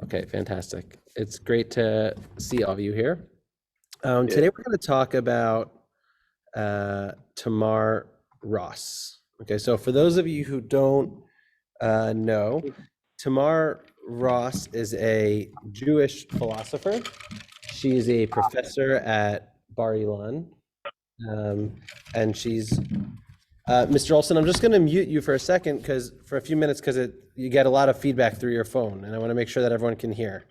Okay, fantastic. It's great to see all of you here. Today we're going to talk about Tamar Ross. Okay, so for those of you who don't know, Tamar Ross is a Jewish philosopher. She is a professor at Bar Ilan, and she's Mr. Olson. I'm just going to mute you for a second for a few minutes because you get a lot of feedback through your phone, and I want to make sure that everyone can hear.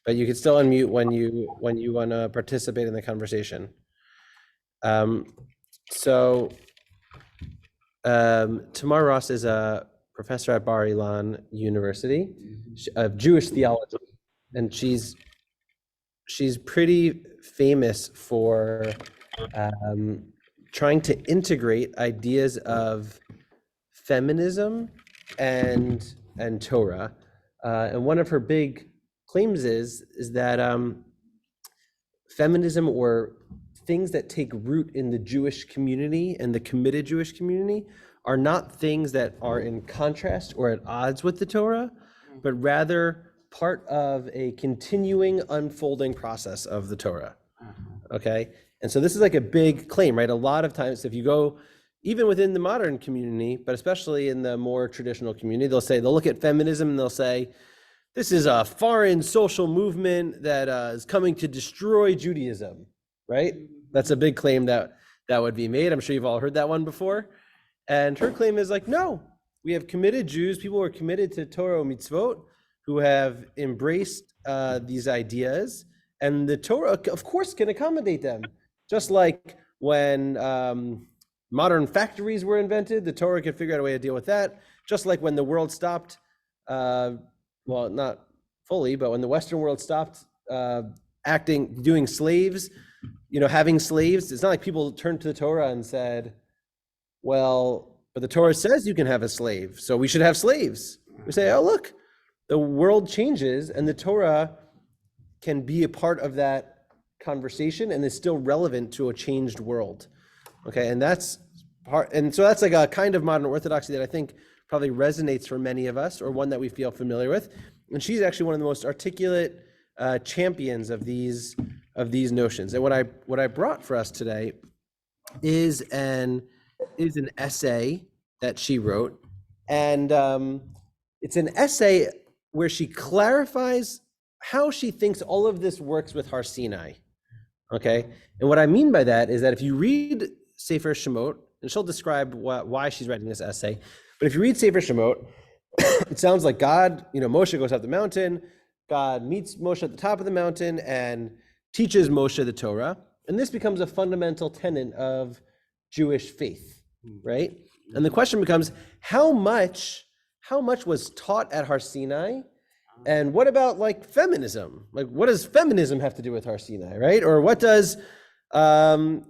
But you can still unmute when you want to participate in the conversation. Tamar Ross is a professor at Bar Ilan University of Jewish theology, and she's pretty famous for trying to integrate ideas of feminism and Torah. And one of her big claims is that feminism, or things that take root in the Jewish community and the committed Jewish community, are not things that are in contrast or at odds with the Torah, but rather part of a continuing unfolding process of the Torah. Okay? And so this is like a big claim, right? A lot of times, if you go even within the modern community, but especially in the more traditional community, they'll look at feminism and they'll say, this is a foreign social movement that is coming to destroy Judaism, right? That's a big claim that would be made. I'm sure you've all heard that one before. And her claim is like, no, we have committed Jews, people who are committed to Torah mitzvot, who have embraced these ideas, and the Torah, of course, can accommodate them. Just like when modern factories were invented, the Torah could figure out a way to deal with that. Just like when the world stopped, well, not fully, but when the Western world stopped doing slaves, having slaves, it's not like people turned to the Torah and said, well, but the Torah says you can have a slave, so we should have slaves. We say, oh, look, the world changes and the Torah can be a part of that conversation and is still relevant to a changed world. Okay, and so that's like a kind of modern orthodoxy that I think probably resonates for many of us, or one that we feel familiar with. And she's actually one of the most articulate champions of these notions. And what I brought for us today is an essay that she wrote, and it's an essay where she clarifies how she thinks all of this works with Har Sinai. Okay, and what I mean by that is that if you read Sefer Shemot, and she'll describe why she's writing this essay, but if you read Sefer Shemot, it sounds like God, Moshe goes up the mountain, God meets Moshe at the top of the mountain and teaches Moshe the Torah, and this becomes a fundamental tenet of Jewish faith, right? And the question becomes, how much was taught at Har Sinai, and what about like feminism? Like, what does feminism have to do with Har Sinai, right? Or what does modern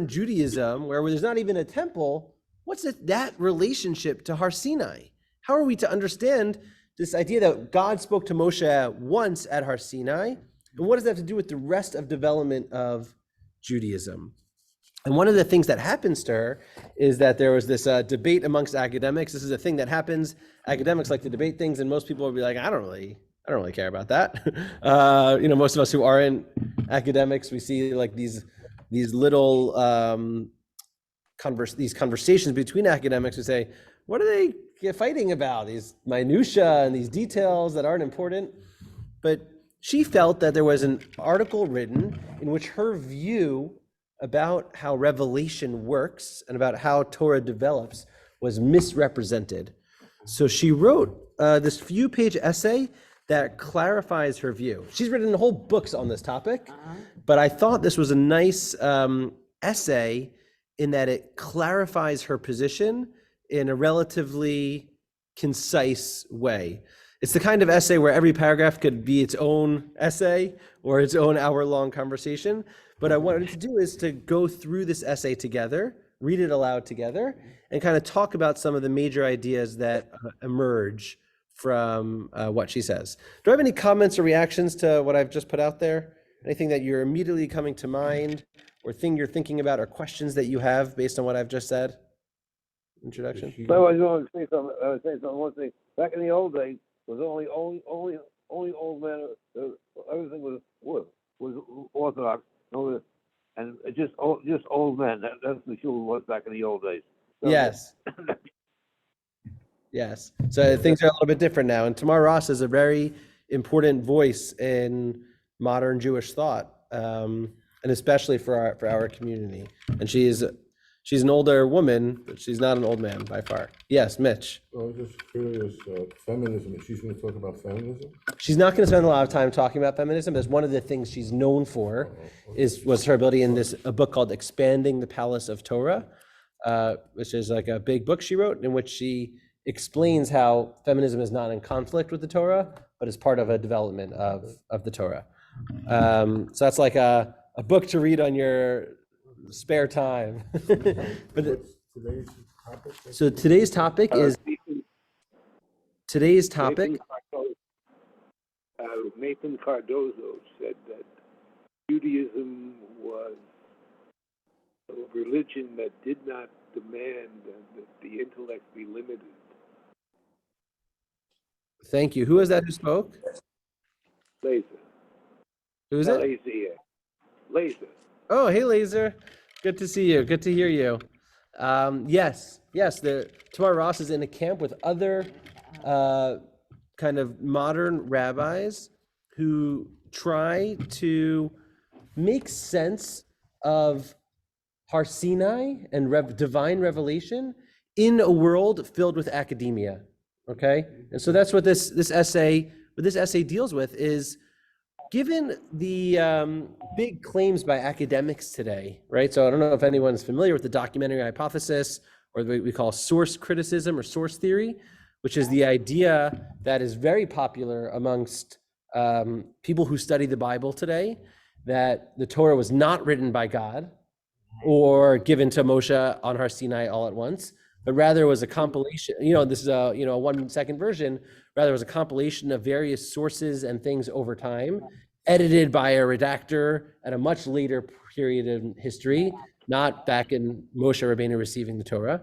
Judaism, where there's not even a temple, what's that relationship to Har Sinai? How are we to understand this idea that God spoke to Moshe once at Har Sinai, and what does that have to do with the rest of development of Judaism? And one of the things that happens to her is that there was this debate amongst academics. This is a thing that happens. Academics like to debate things, and most people will be like, I don't really care about that. Most of us who aren't academics, we see like these little these conversations between academics who say, what are they fighting about? These minutia and these details that aren't important. But she felt that there was an article written in which her view about how revelation works and about how Torah develops was misrepresented. So she wrote this few-page essay that clarifies her view. She's written whole books on this topic, but I thought this was a nice essay in that it clarifies her position in a relatively concise way. It's the kind of essay where every paragraph could be its own essay or its own hour-long conversation. But what I wanted to do is to go through this essay together, read it aloud together, and kind of talk about some of the major ideas that emerge from what she says. Do I have any comments or reactions to what I've just put out there? Anything that you're immediately coming to mind, or thing you're thinking about, or questions that you have based on what I've just said? introduction? So I was going to say something. I was saying something. One thing. Back in the old days, was only old men. Everything was Orthodox, and just old men. That's the shul was back in the old days. So, Yes. Yes. So things are a little bit different now. And Tamar Ross is a very important voice in modern Jewish thought, and especially for our community. And she's an older woman, but she's not an old man by far. Yes, Mitch. I was just curious, feminism, she's going to talk about feminism? She's not going to spend a lot of time talking about feminism. That's one of the things she's known for was her ability in a book called Expanding the Palace of Torah, which is like a big book she wrote in which she explains how feminism is not in conflict with the Torah, but is part of a development of the Torah. So that's like a book to read on your spare time. But so today's topic is Nathan Cardozo said that Judaism was a religion that did not demand that the intellect be limited. Thank you. Who is that who spoke? Laser. Who is it? Laser. Laser. Oh, hey, Laser. Good to see you. Good to hear you. Yes. Tamar Ross is in a camp with other kind of modern rabbis who try to make sense of Har Sinai and divine revelation in a world filled with academia. Okay, and so that's what this essay deals with is, given the big claims by academics today, right? So I don't know if anyone's familiar with the documentary hypothesis, or what we call source criticism or source theory, which is the idea that is very popular amongst people who study the Bible today, that the Torah was not written by God or given to Moshe on Har Sinai all at once, but rather was a compilation. This is a 1 second version. Rather, it was a compilation of various sources and things over time, edited by a redactor at a much later period in history, not back in Moshe Rabbeinu receiving the Torah.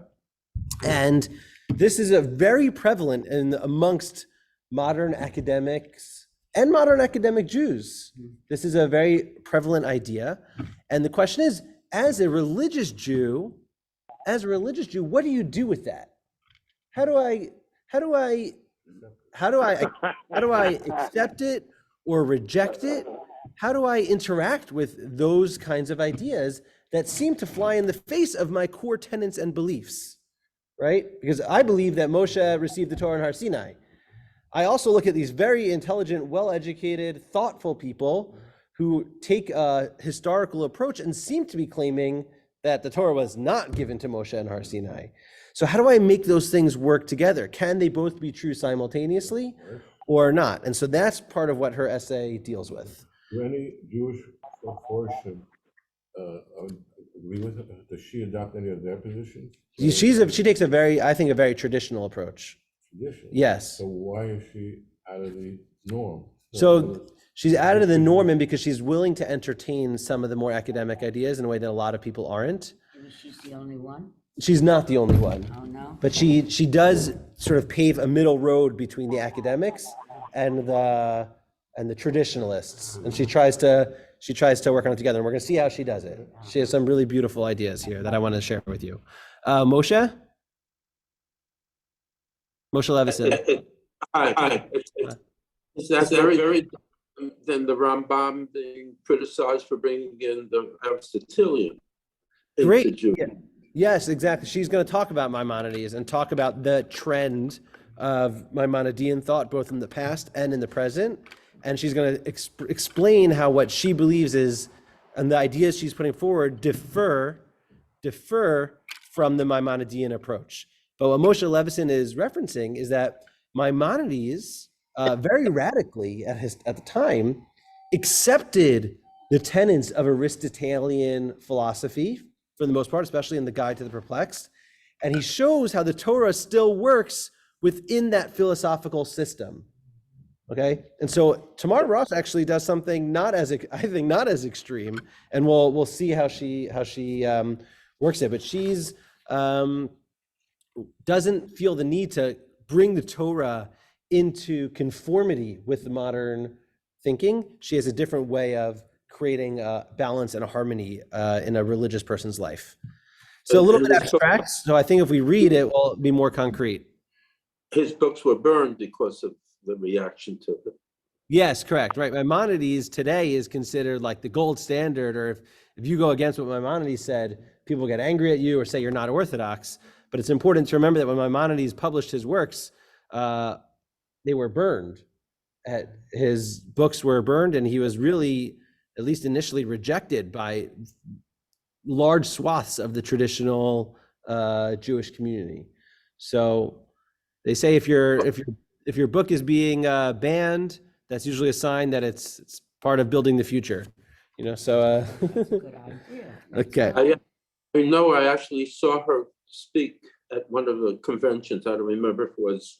And this is a very prevalent amongst modern academics and modern academic Jews. This is a very prevalent idea. And the question is, as a religious Jew, what do you do with that? How do I accept it or reject it? How do I interact with those kinds of ideas that seem to fly in the face of my core tenets and beliefs, right? Because I believe that Moshe received the Torah in Har Sinai. I also look at these very intelligent, well-educated, thoughtful people who take a historical approach and seem to be claiming that the Torah was not given to Moshe and Har Sinai. So how do I make those things work together? Can they both be true simultaneously or not? And so that's part of what her essay deals with. Do any Jewish portion agree with it? Does she adopt any of their positions? She takes a very traditional approach. Tradition? Yes. So why is she out of the norm? So she's out of the norm because she's willing to entertain some of the more academic ideas in a way that a lot of people aren't. She's the only one? She's not the only one. Oh, no? But she does sort of pave a middle road between the academics and the traditionalists. And she tries to work on it together. And we're going to see how she does it. She has some really beautiful ideas here that I want to share with you. Moshe Levison. Hi. Is that very than the Rambam being criticized for bringing in the Aristotelian? Great. Yeah. Yes, exactly. She's going to talk about Maimonides and talk about the trend of Maimonidean thought, both in the past and in the present. And she's going to explain how what she believes is, and the ideas she's putting forward differ from the Maimonidean approach. But what Moshe Levison is referencing is that Maimonides, very radically at the time, accepted the tenets of Aristotelian philosophy for the most part, especially in the Guide to the Perplexed. And he shows how the Torah still works within that philosophical system. Okay, and so Tamar Ross actually does something not as extreme, and we'll see how she works it. But she's doesn't feel the need to bring the Torah into conformity with the modern thinking. She has a different way of creating a balance and a harmony in a religious person's life. So a little bit abstract. So I think if we read it, will be more concrete. His books were burned because of the reaction to them. Yes, correct. Right. Maimonides today is considered like the gold standard, or if you go against what Maimonides said, people get angry at you or say you're not Orthodox. But it's important to remember that when Maimonides published his works, they were burned. His books were burned, and he was really, at least initially, rejected by large swaths of the traditional Jewish community. So they say if your book is being banned, that's usually a sign that it's part of building the future. So Good idea. okay. I know I actually saw her speak at one of the conventions. I don't remember if it was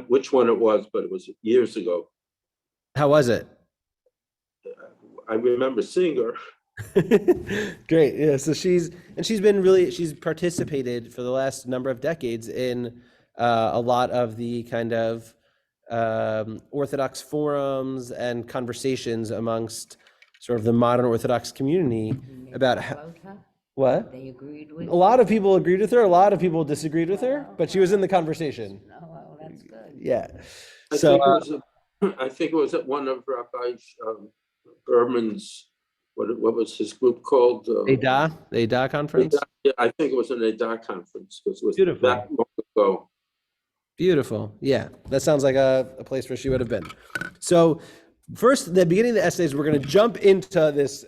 which one it was, but it was years ago. How was it? I remember seeing her. Great. Yeah. So she's participated for the last number of decades in a lot of the kind of Orthodox forums and conversations amongst sort of the modern Orthodox community about how, what? They agreed with. A lot of people agreed with her. A lot of people disagreed with her, but she was in the conversation. Oh, well, that's good. Yeah. I think it was at one of Rabbi Berman's. What was his group called? The Eidah conference. Yeah, I think it was an Eidah conference because it was Beautiful. that long ago. Beautiful. Yeah, that sounds like a place where she would have been. So first, the beginning of the essays, we're going to jump into this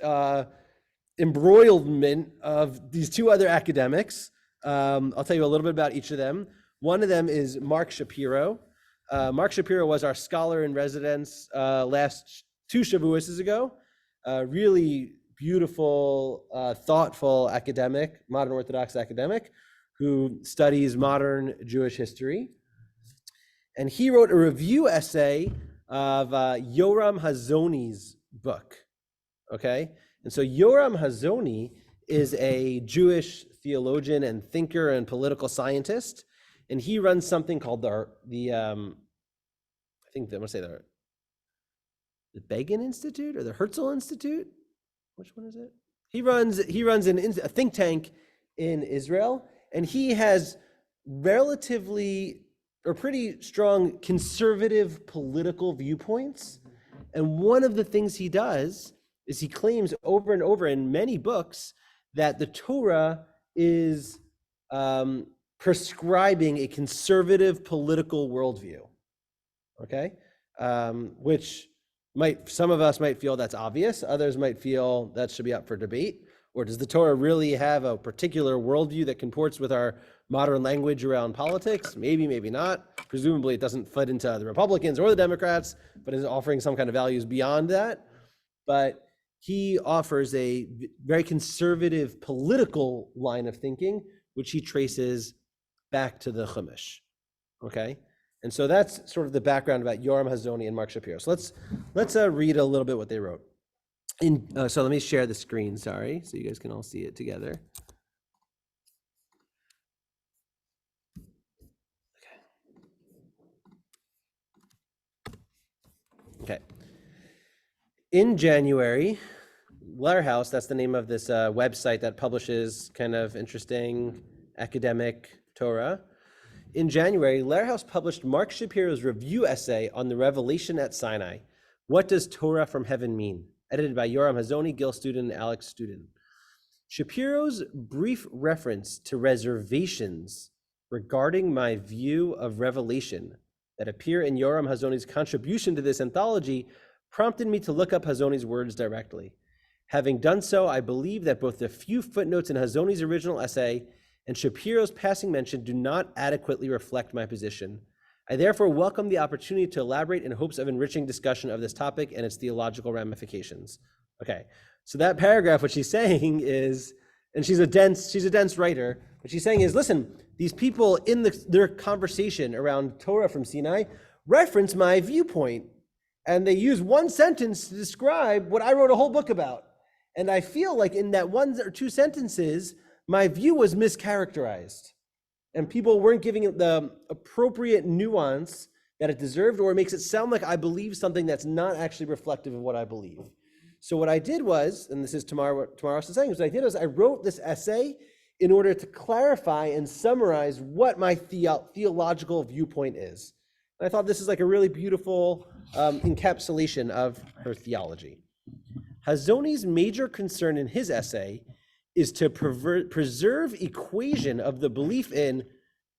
embroilment of these two other academics. I'll tell you a little bit about each of them. One of them is Mark Shapiro. Mark Shapiro was our scholar in residence last 2 Shavuos ago. Really beautiful, thoughtful academic, modern Orthodox academic, who studies modern Jewish history. And he wrote a review essay of Yoram Hazony's book, okay? And so Yoram Hazony is a Jewish theologian and thinker and political scientist, and he runs something called I think I'm gonna say the Begin Institute or the Herzl Institute. Which one is it? He runs a think tank in Israel, and he has relatively or pretty strong conservative political viewpoints. And one of the things he does is he claims over and over in many books that the Torah is prescribing a conservative political worldview. Okay, which some of us might feel that's obvious, others might feel that should be up for debate. Or does the Torah really have a particular worldview that comports with our modern language around politics? Maybe, maybe not. Presumably it doesn't fit into the Republicans or the Democrats, but is offering some kind of values beyond that. But he offers a very conservative political line of thinking, which he traces back to the Chumash. Okay? And so that's sort of the background about Yoram Hazony and Mark Shapiro. So let's read a little bit what they wrote. So let me share the screen, sorry, so you guys can all see it together. Okay. In January, Lehrhaus, that's the name of this website that publishes kind of interesting academic Torah. In January, Lehrhaus published Mark Shapiro's review essay on the revelation at Sinai. What does Torah from heaven mean? Edited by Yoram Hazony, Gil Student, and Alex Student. Shapiro's brief reference to reservations regarding my view of revelation that appear in Yoram Hazony's contribution to this anthology prompted me to look up Hazony's words directly. Having done so, I believe that both the few footnotes in Hazony's original essay and Shapiro's passing mention do not adequately reflect my position. I therefore welcome the opportunity to elaborate in hopes of enriching discussion of this topic and its theological ramifications. Okay, so that paragraph, what she's saying is, and she's a dense writer, what she's saying is, listen, these people in their conversation around Torah from Sinai reference my viewpoint, and they use one sentence to describe what I wrote a whole book about. And I feel like in that 1 or 2 sentences, my view was mischaracterized. and people weren't giving it the appropriate nuance that it deserved, or it makes it sound like I believe something that's not actually reflective of what I believe. So what I did was, and this is what Tamar was saying, what I did was I wrote this essay in order to clarify and summarize what my theological viewpoint is. And I thought this is like a really beautiful encapsulation of her theology. Hazoni's major concern in his essay is to preserve equation of the belief in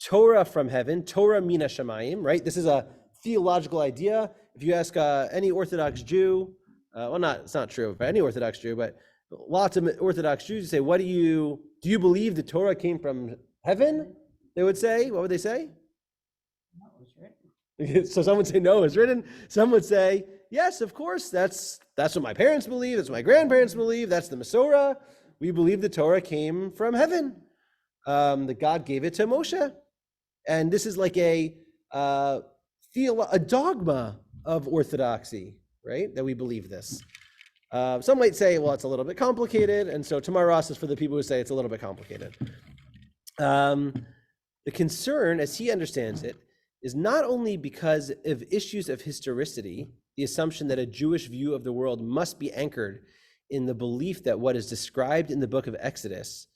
Torah from heaven, Torah mina shamayim, right? This is a theological idea. If you ask any Orthodox Jew, it's not true for any Orthodox Jew, but lots of Orthodox Jews, you say, do you believe the Torah came from heaven? They would say, what would they say? No, it was written. So some would say, no, it's written. Some would say, yes, of course, that's what my parents believe, that's what my grandparents believe, that's the Masorah. We believe the Torah came from heaven, that God gave it to Moshe. And this is like a dogma of Orthodoxy, right? That we believe this. Some might say, well, it's a little bit complicated. And so Tamar Ross is for the people who say it's a little bit complicated. The concern, as he understands it, is not only because of issues of historicity, the assumption that a Jewish view of the world must be anchored in the belief that what is described in the book of Exodus,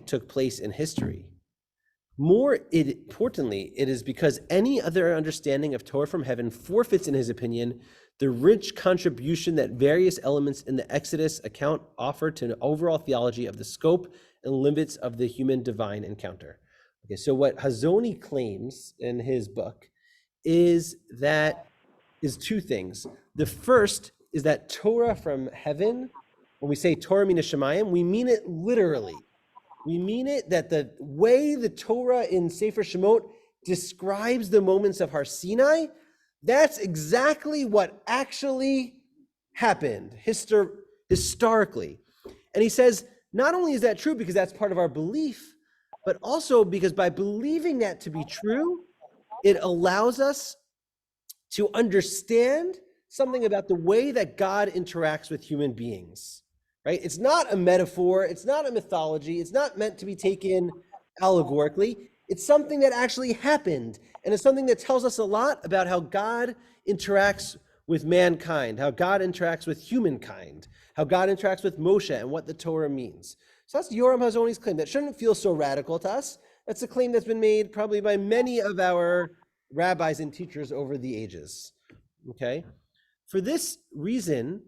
took place in history. More importantly, it is because any other understanding of Torah from heaven forfeits, in his opinion, the rich contribution that various elements in the Exodus account offer to an overall theology of the scope and limits of the human-divine encounter. Okay, so what Hazoni claims in his book is two things. The first is that Torah from heaven, when we say Torah mina shamayim, we mean it literally. We mean it that the way the Torah in Sefer Shemot describes the moments of Har Sinai, that's exactly what actually happened historically. And he says, not only is that true because that's part of our belief, but also because by believing that to be true, it allows us to understand something about the way that God interacts with human beings, right? It's not a metaphor. It's not a mythology. It's not meant to be taken allegorically. It's something that actually happened. And it's something that tells us a lot about how God interacts with mankind, how God interacts with humankind, how God interacts with Moshe, and what the Torah means. So that's Yoram Hazoni's claim. That shouldn't feel so radical to us. That's a claim that's been made probably by many of our rabbis and teachers over the ages. Okay? For this reason,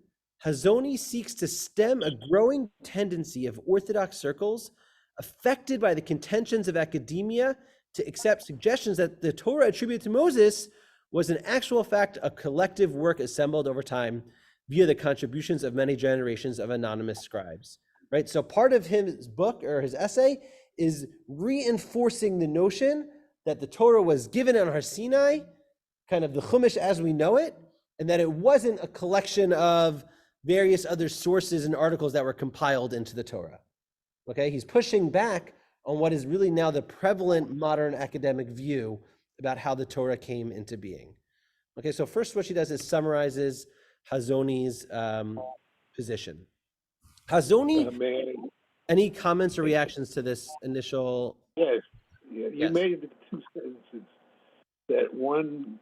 Hazoni seeks to stem a growing tendency of Orthodox circles affected by the contentions of academia to accept suggestions that the Torah attributed to Moses was in actual fact a collective work assembled over time via the contributions of many generations of anonymous scribes. Right? So part of his book or his essay is reinforcing the notion that the Torah was given on Har Sinai, kind of the Chumash as we know it, and that it wasn't a collection of various other sources and articles that were compiled into the Torah. Okay, he's pushing back on what is really now the prevalent modern academic view about how the Torah came into being. Okay, so first what she does is summarizes Hazoni's position. Hazoni, any comments or reactions to this initial? Yes, you Yes. made the two sentences that one,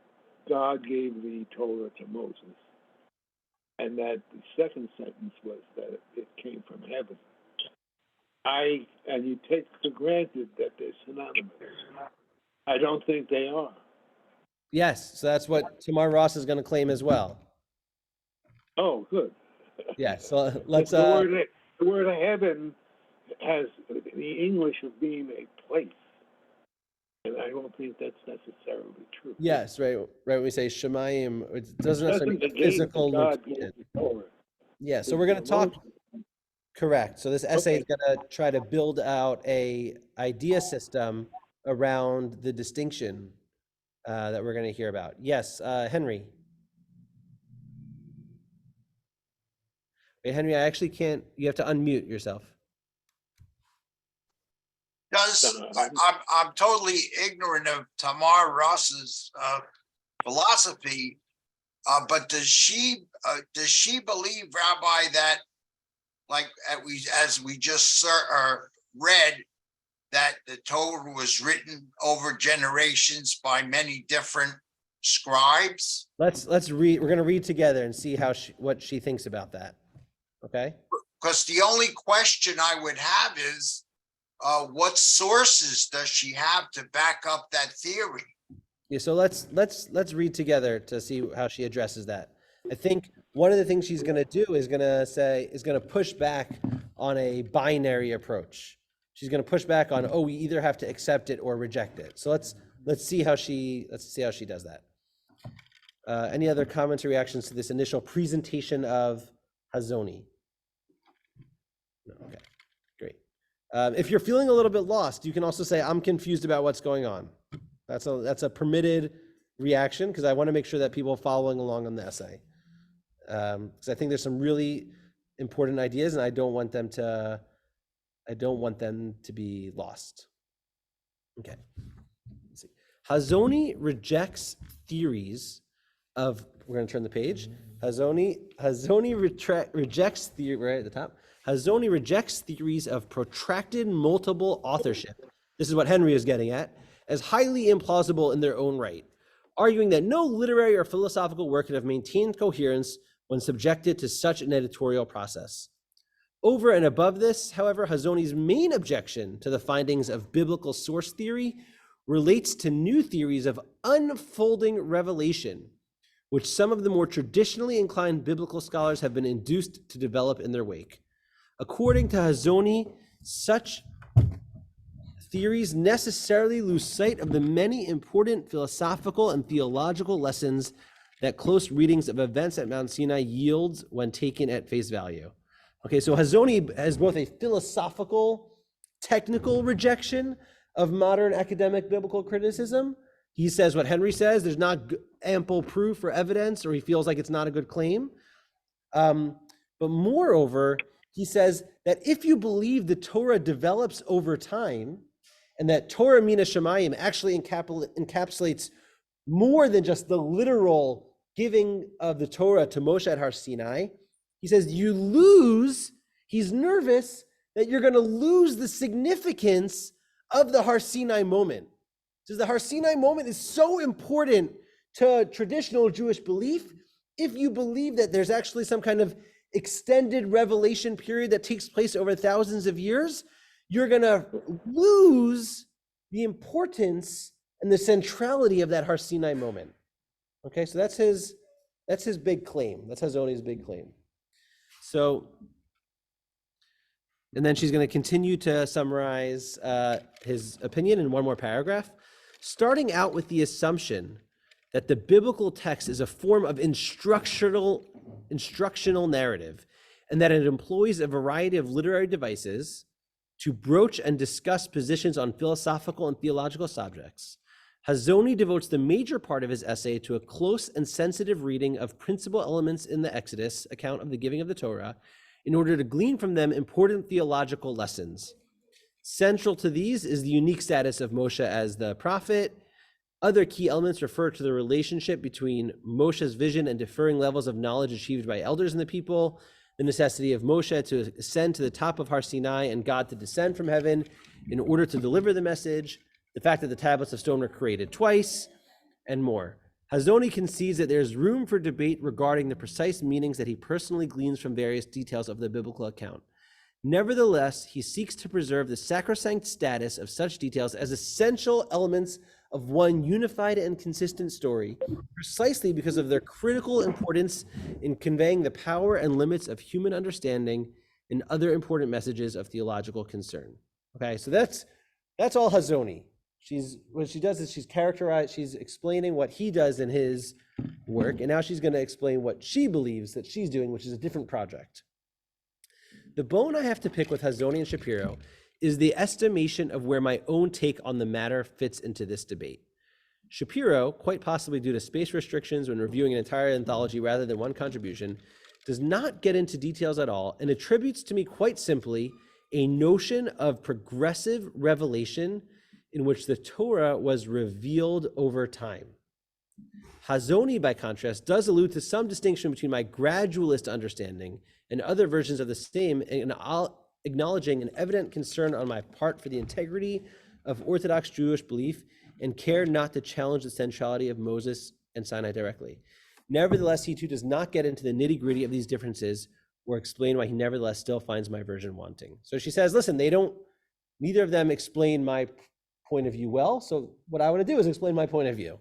God gave the Torah to Moses, and that the second sentence was that it came from heaven. And you take for granted that they're synonymous. I don't think they are. Yes, so that's what Tamar Ross is going to claim as well. Oh, good. Yes, so let's. The word heaven has the English of being a place, and I don't think that's necessarily true. Yes, right. When we say Shemayim, it doesn't necessarily mean Doesn't a physical God location. gave the Torah. Yeah, so we're going to talk. Correct. So this essay is going to try to build out a idea system around the distinction that we're going to hear about. Yes, Henry. Wait, Henry, I actually can't. You have to unmute yourself. I'm totally ignorant of Tamar Ross's philosophy, but does she believe, Rabbi, that like as we just read, that the Torah was written over generations by many different scribes? Let's read. We're going to read together and see what she thinks about that. Okay. Because the only question I would have is, what sources does she have to back up that theory? Yeah. So let's read together to see how she addresses that. I think one of the things she's going to do is going to push back on a binary approach. She's going to push back on, we either have to accept it or reject it. So let's see how she does that. Any other comments or reactions to this initial presentation of Hazoni? No, okay, great. If you're feeling a little bit lost, you can also say, I'm confused about what's going on. That's a permitted reaction, because I want to make sure that people are following along on the essay. Because I think there's some really important ideas, and I don't want them to be lost. Okay. Let's see. Hazoni rejects theories of, we're going to turn the page. Hazoni rejects theory, right at the top. Hazoni rejects theories of protracted multiple authorship. This is what Henry is getting at, as highly implausible in their own right, arguing that no literary or philosophical work could have maintained coherence when subjected to such an editorial process. Over and above this, however, Hazoni's main objection to the findings of biblical source theory relates to new theories of unfolding revelation, which some of the more traditionally inclined biblical scholars have been induced to develop in their wake. According to Hazoni, such theories necessarily lose sight of the many important philosophical and theological lessons that close readings of events at Mount Sinai yields when taken at face value. Okay, so Hazoni has both a philosophical, technical rejection of modern academic biblical criticism. He says what Henry says, there's not ample proof or evidence, or he feels like it's not a good claim. But moreover, he says that if you believe the Torah develops over time, and that Torah Mina Shemayim actually encapsulates more than just the literal giving of the Torah to Moshe at Har Sinai, he says he's nervous that you're going to lose the significance of the Har Sinai moment. He says the Har Sinai moment is so important to traditional Jewish belief. If you believe that there's actually some kind of extended revelation period that takes place over thousands of years, you're going to lose the importance and the centrality of that Har Sinai moment. Okay, so that's his big claim. That's Hazoni's big claim. So, and then she's going to continue to summarize his opinion in one more paragraph, starting out with the assumption that the biblical text is a form of instructional narrative, and that it employs a variety of literary devices to broach and discuss positions on philosophical and theological subjects. Hazoni devotes the major part of his essay to a close and sensitive reading of principal elements in the Exodus account of the giving of the Torah in order to glean from them important theological lessons. Central to these is the unique status of Moshe as the prophet. Other key elements refer to the relationship between Moshe's vision and differing levels of knowledge achieved by elders in the people, the necessity of Moshe to ascend to the top of Har Sinai and God to descend from heaven in order to deliver the message, the fact that the tablets of stone were created twice, and more. Hazoni concedes that there's room for debate regarding the precise meanings that he personally gleans from various details of the biblical account. Nevertheless, he seeks to preserve the sacrosanct status of such details as essential elements of one unified and consistent story, precisely because of their critical importance in conveying the power and limits of human understanding and other important messages of theological concern. Okay, so that's all Hazoni. What she does is she's explaining what he does in his work, and now she's going to explain what she believes that she's doing, which is a different project. The bone I have to pick with Hazoni and Shapiro is the estimation of where my own take on the matter fits into this debate. Shapiro, quite possibly due to space restrictions when reviewing an entire anthology rather than one contribution, does not get into details at all and attributes to me quite simply a notion of progressive revelation in which the Torah was revealed over time. Hazoni, by contrast, does allude to some distinction between my gradualist understanding and other versions of the same, and acknowledging an evident concern on my part for the integrity of Orthodox Jewish belief and care not to challenge the centrality of Moses and Sinai directly. Nevertheless, he too does not get into the nitty-gritty of these differences or explain why he nevertheless still finds my version wanting. So she says, listen, neither of them explain my point of view well, so what I want to do is explain my point of view.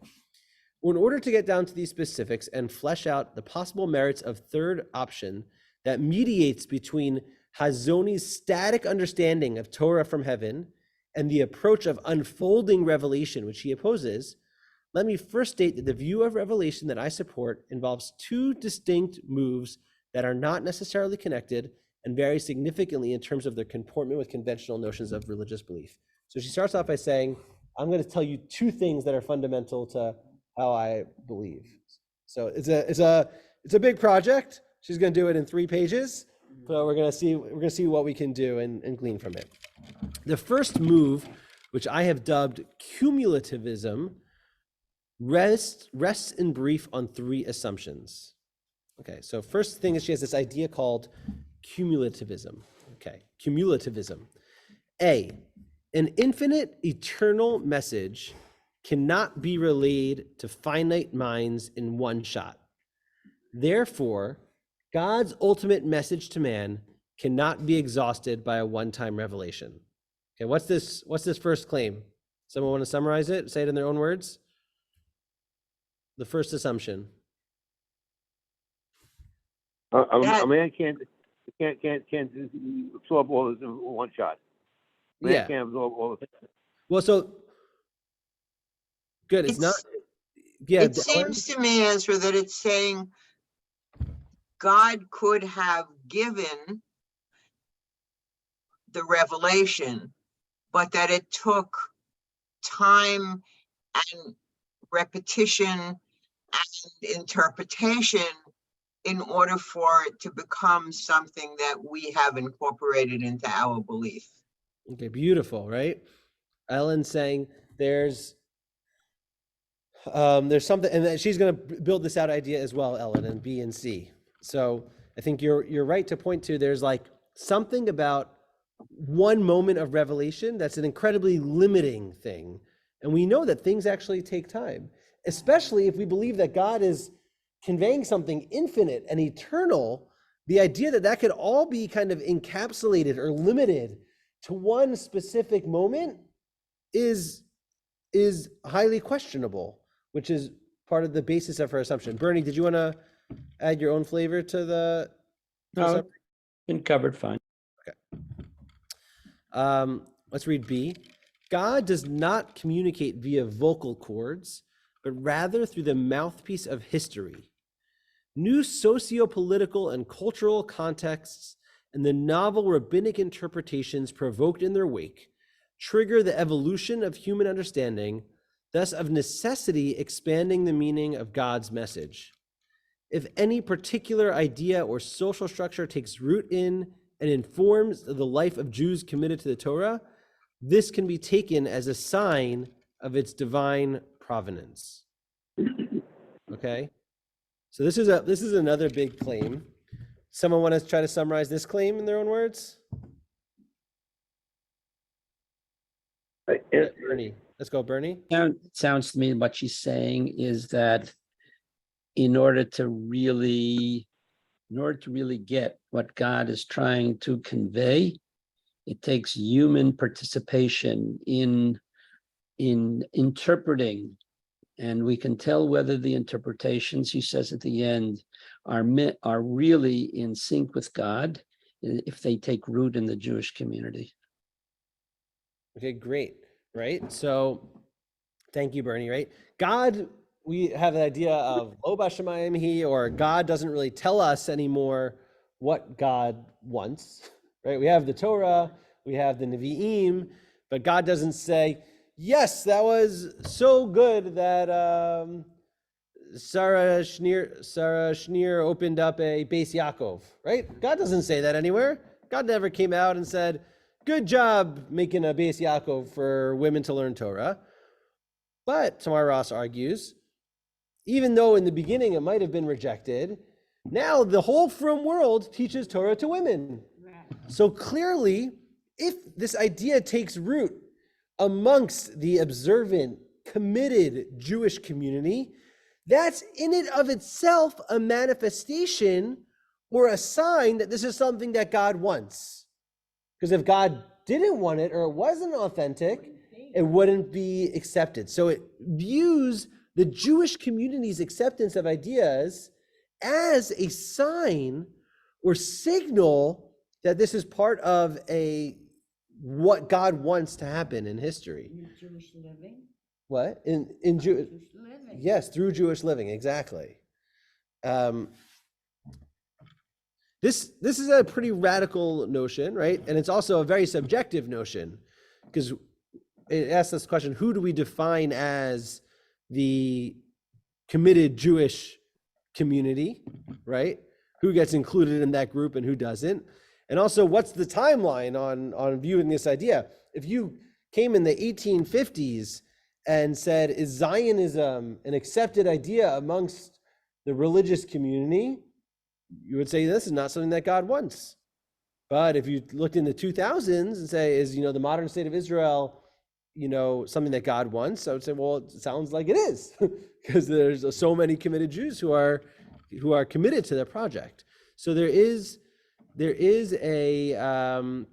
In order to get down to these specifics and flesh out the possible merits of third option that mediates between Hazoni's static understanding of Torah from heaven and the approach of unfolding revelation, which he opposes, let me first state that the view of revelation that I support involves two distinct moves that are not necessarily connected and vary significantly in terms of their comportment with conventional notions of religious belief. So she starts off by saying, I'm going to tell you two things that are fundamental to how I believe. So it's a big project. She's going to do it in 3 pages. So we're going to see what we can do and glean from it. The first move, which I have dubbed cumulativism, rests in brief on 3 assumptions. Okay, so first thing is she has this idea called cumulativism. Okay, cumulativism. A, an infinite eternal message cannot be relayed to finite minds in one shot. Therefore, God's ultimate message to man cannot be exhausted by a one-time revelation. Okay, what's this first claim? Someone want to summarize it? Say it in their own words. The first assumption. A man can't absorb all this in one shot. Man Yeah. can't absorb all this. Well, so good. It's not. Yeah. It seems to me, Ezra, that it's saying God could have given the revelation, but that it took time and repetition and interpretation in order for it to become something that we have incorporated into our belief. Okay, beautiful, right? Ellen's saying there's something, and she's going to build this out idea as well, Ellen, in B and C. So I think you're right to point to there's like something about one moment of revelation that's an incredibly limiting thing. And we know that things actually take time, especially if we believe that God is conveying something infinite and eternal. The idea that that could all be kind of encapsulated or limited to one specific moment is highly questionable, which is part of the basis of her assumption. Bernie, did you want to add your own flavor to the? No, been covered fine. Let's read B. God does not communicate via vocal cords, but rather through the mouthpiece of history. New socio-political and cultural contexts and the novel rabbinic interpretations provoked in their wake trigger the evolution of human understanding, thus of necessity expanding the meaning of God's message. If any particular idea or social structure takes root in and informs the life of Jews committed to the Torah, this can be taken as a sign of its divine provenance. Okay? So this is another big claim. Someone want to try to summarize this claim in their own words? Bernie. Let's go, Bernie. Sounds to me what she's saying is that in order to really get what God is trying to convey, it takes human participation in interpreting, and we can tell whether the interpretations, he says at the end, are really in sync with God if they take root in the Jewish community. Okay, great. Right? So thank you, Bernie, right? God, we have an idea of Lo Bashamayim Hi, or God doesn't really tell us anymore what God wants, right? We have the Torah, we have the Nevi'im, but God doesn't say, yes, that was so good that Sarah Schneer opened up a Beis Yaakov, right? God doesn't say that anywhere. God never came out and said, good job making a Beis Yaakov for women to learn Torah. But Tamar Ross argues, even though in the beginning it might have been rejected, now the whole frum world teaches Torah to women. Right. So clearly, if this idea takes root amongst the observant, committed Jewish community, that's in and of itself a manifestation or a sign that this is something that God wants. Because if God didn't want it or it wasn't authentic, it wouldn't be accepted. So it views the Jewish community's acceptance of ideas as a sign or signal that this is part of what God wants to happen in history. In Jewish living? What? In Jewish living. Yes, through Jewish living, exactly. This is a pretty radical notion, right? And it's also a very subjective notion, because it asks this question: who do we define as the committed Jewish community, right? Who gets included in that group and who doesn't? And also, what's the timeline on viewing this idea? If you came in the 1850s and said, is Zionism an accepted idea amongst the religious community? You would say this is not something that God wants. But if you looked in the 2000s and say, is the modern state of Israel, something that God wants? I would say, well, it sounds like it is, because there's so many committed Jews who are committed to their project. So there is a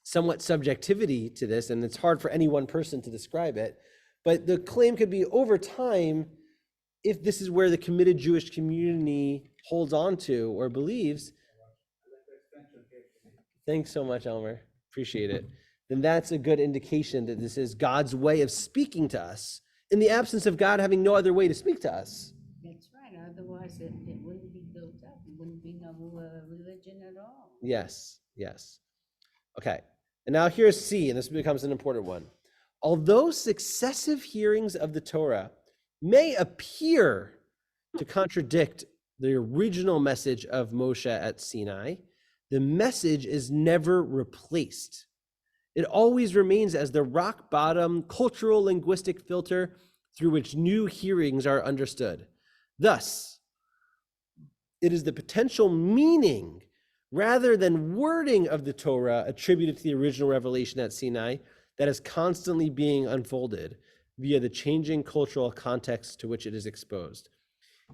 somewhat subjectivity to this, and it's hard for any one person to describe it. But the claim could be, over time, if this is where the committed Jewish community holds on to or believes. Thanks so much, Elmer. Appreciate it. Then that's a good indication that this is God's way of speaking to us in the absence of God having no other way to speak to us. That's right, otherwise it wouldn't be built up, it wouldn't be no religion at all. Yes. Okay. And now here's C, and this becomes an important one. Although successive hearings of the Torah may appear to contradict the original message of Moshe at Sinai, the message is never replaced. It always remains as the rock bottom cultural linguistic filter through which new hearings are understood. Thus, it is the potential meaning rather than wording of the Torah attributed to the original revelation at Sinai that is constantly being unfolded via the changing cultural context to which it is exposed.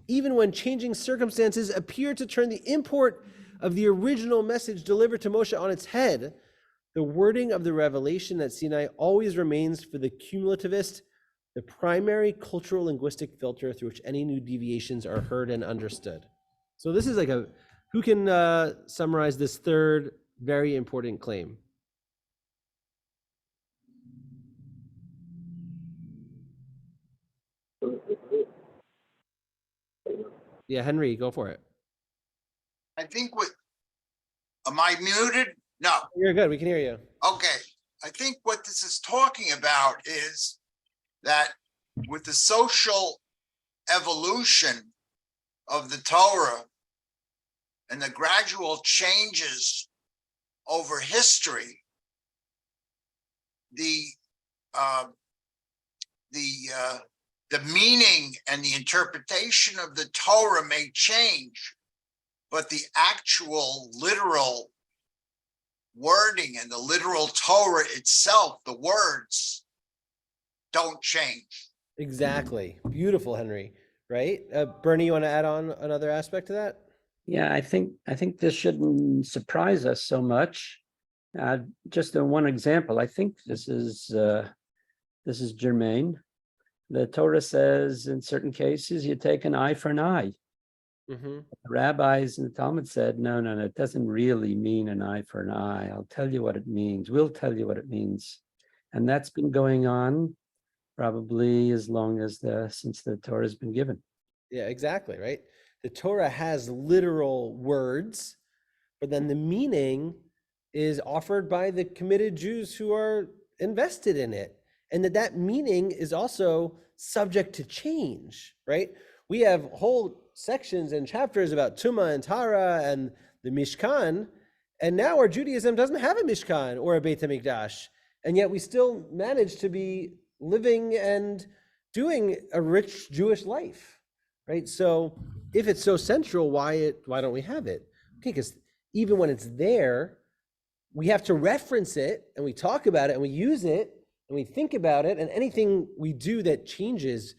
Even when changing circumstances appear to turn the import of the original message delivered to Moshe on its head, the wording of the revelation at Sinai always remains for the cumulativist the primary cultural linguistic filter through which any new deviations are heard and understood. So this is who can summarize this third very important claim? Yeah, Henry, go for it. I think am I muted? No. You're good. We can hear you. Okay. I think what this is talking about is that with the social evolution of the Torah and the gradual changes over history, the meaning and the interpretation of the Torah may change, but the actual literal wording and the literal Torah itself, the words, don't change. Exactly. Beautiful, Henry. Right? Bernie, you want to add on another aspect to that? Yeah, I think this shouldn't surprise us so much. Just one example, I think this is germane. The Torah says in certain cases you take an eye for an eye. Mm-hmm. The rabbis in the Talmud said, no, it doesn't really mean an eye for an eye. I'll tell you what it means. We'll tell you what it means. And that's been going on probably as long as since the Torah has been given. Yeah, exactly, right? The Torah has literal words, but then the meaning is offered by the committed Jews who are invested in it. And that meaning is also subject to change, right? We have whole sections and chapters about Tumah and Tara and the Mishkan, and now our Judaism doesn't have a Mishkan or a Beit HaMikdash, and yet we still manage to be living and doing a rich Jewish life, right? So if it's so central, why don't we have it? Okay, because even when it's there, we have to reference it and we talk about it and we use it and we think about it, and anything we do that changes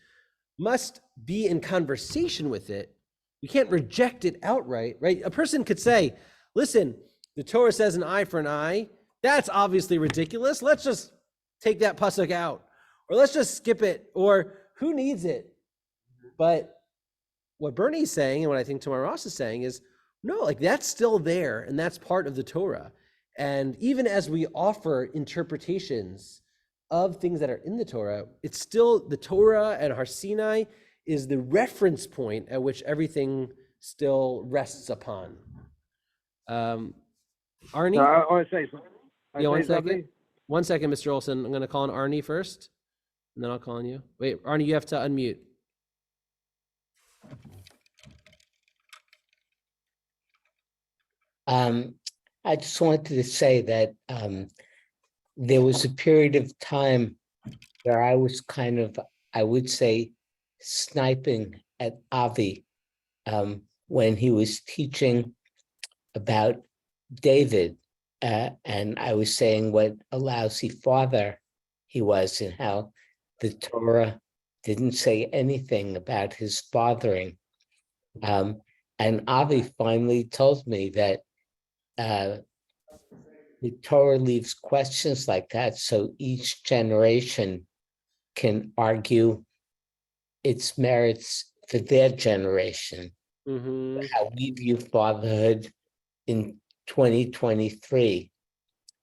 must be in conversation with it. We can't reject it outright, right? A person could say, listen, the Torah says an eye for an eye. That's obviously ridiculous. Let's just take that pasuk out, or let's just skip it, or who needs it? But what Bernie's saying, and what I think Tamar Ross is saying, is no, like that's still there, and that's part of the Torah. And even as we offer interpretations of things that are in the Torah, it's still the Torah, and Har Sinai is the reference point at which everything still rests upon. Arnie? I want to say something. Yeah, 1 second. 1 second, Mr. Olson. I'm going to call on Arnie first, and then I'll call on you. Wait, Arnie, you have to unmute. I just wanted to say that there was a period of time where I was kind of, I would say, sniping at Avi when he was teaching about David. And I was saying what a lousy father he was and how the Torah didn't say anything about his fathering. And Avi finally told me that the Torah leaves questions like that, so each generation can argue its merits for their generation. Mm-hmm. How we view fatherhood in 2023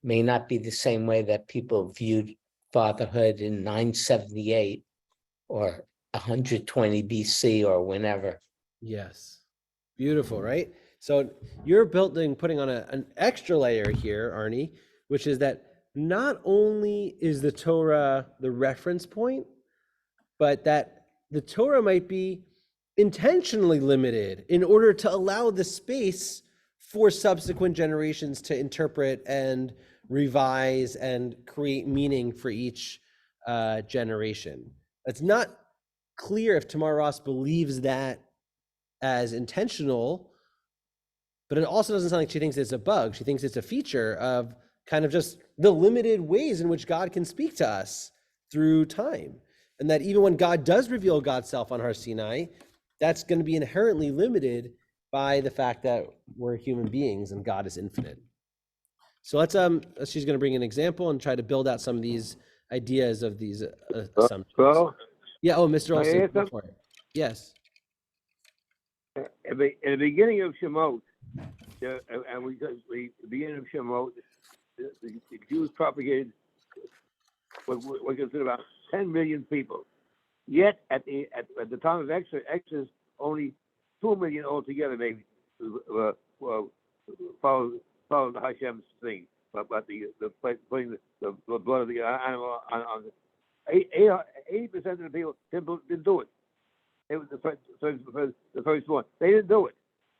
may not be the same way that people viewed fatherhood in 978 or 120 BC or whenever. Yes. Beautiful, right? So you're putting on an extra layer here, Arnie, which is that not only is the Torah the reference point, but that the Torah might be intentionally limited in order to allow the space for subsequent generations to interpret and revise and create meaning for each generation. It's not clear if Tamar Ross believes that as intentional, but it also doesn't sound like she thinks it's a bug. She thinks it's a feature of kind of just the limited ways in which God can speak to us through time. And that even when God does reveal God's self on Har Sinai, that's going to be inherently limited by the fact that we're human beings and God is infinite. So she's going to bring an example and try to build out some of these ideas of these assumptions. Well, Yeah, Mr. Can I Olson, ask go them? for it. Yes. in the beginning of Shemot, and the beginning of Shemot, the Jews propagated what considered about 10 million people. Yet at the time of Exodus, only 2 million altogether maybe followed Hashem's thing, but putting the blood of the animal on 80% of the people didn't do it. It was the first one. They didn't do it.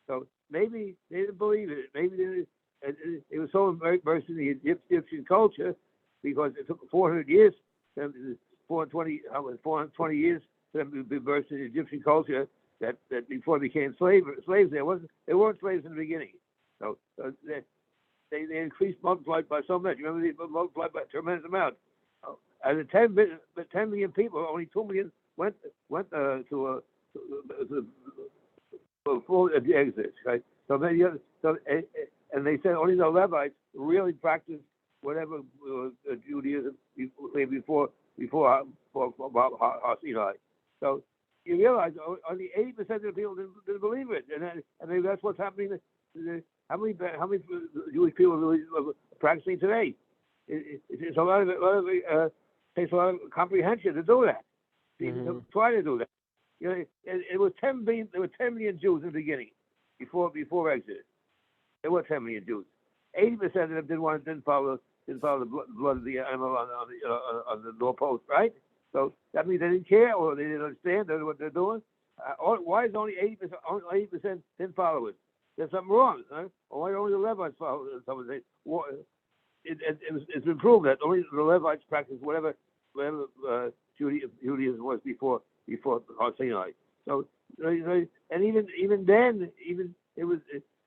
So maybe they didn't believe it. Maybe it was so immersed in the Egyptian culture because it took 400 years, 420 years for them to be immersed in the Egyptian culture that before they became slaves. They weren't slaves in the beginning. So they increased, multiplied by so much. Remember, they multiplied by a tremendous amount. And the 10 million people, only 2 million went to full exit, right? So and they said only the Levites really practiced whatever Judaism before Sinai. So you realize only 80% of the people didn't believe it, and maybe that's what's happening. How many Jewish people are practicing today? It's a lot of takes a lot of comprehension to do that. To try to do that. You know, it was 10 million. There were 10 million Jews in the beginning, before Exodus. There were 10 million Jews. 80% of them didn't follow the blood of the animal on the doorpost, right? So that means they didn't care, or they didn't understand what they're doing. Why is only 80% didn't follow it? There's something wrong, huh? Or why only the Levites follow it? It's been proven that only the Levites practice whatever Judaism was before Har Sinai. So and even then, it was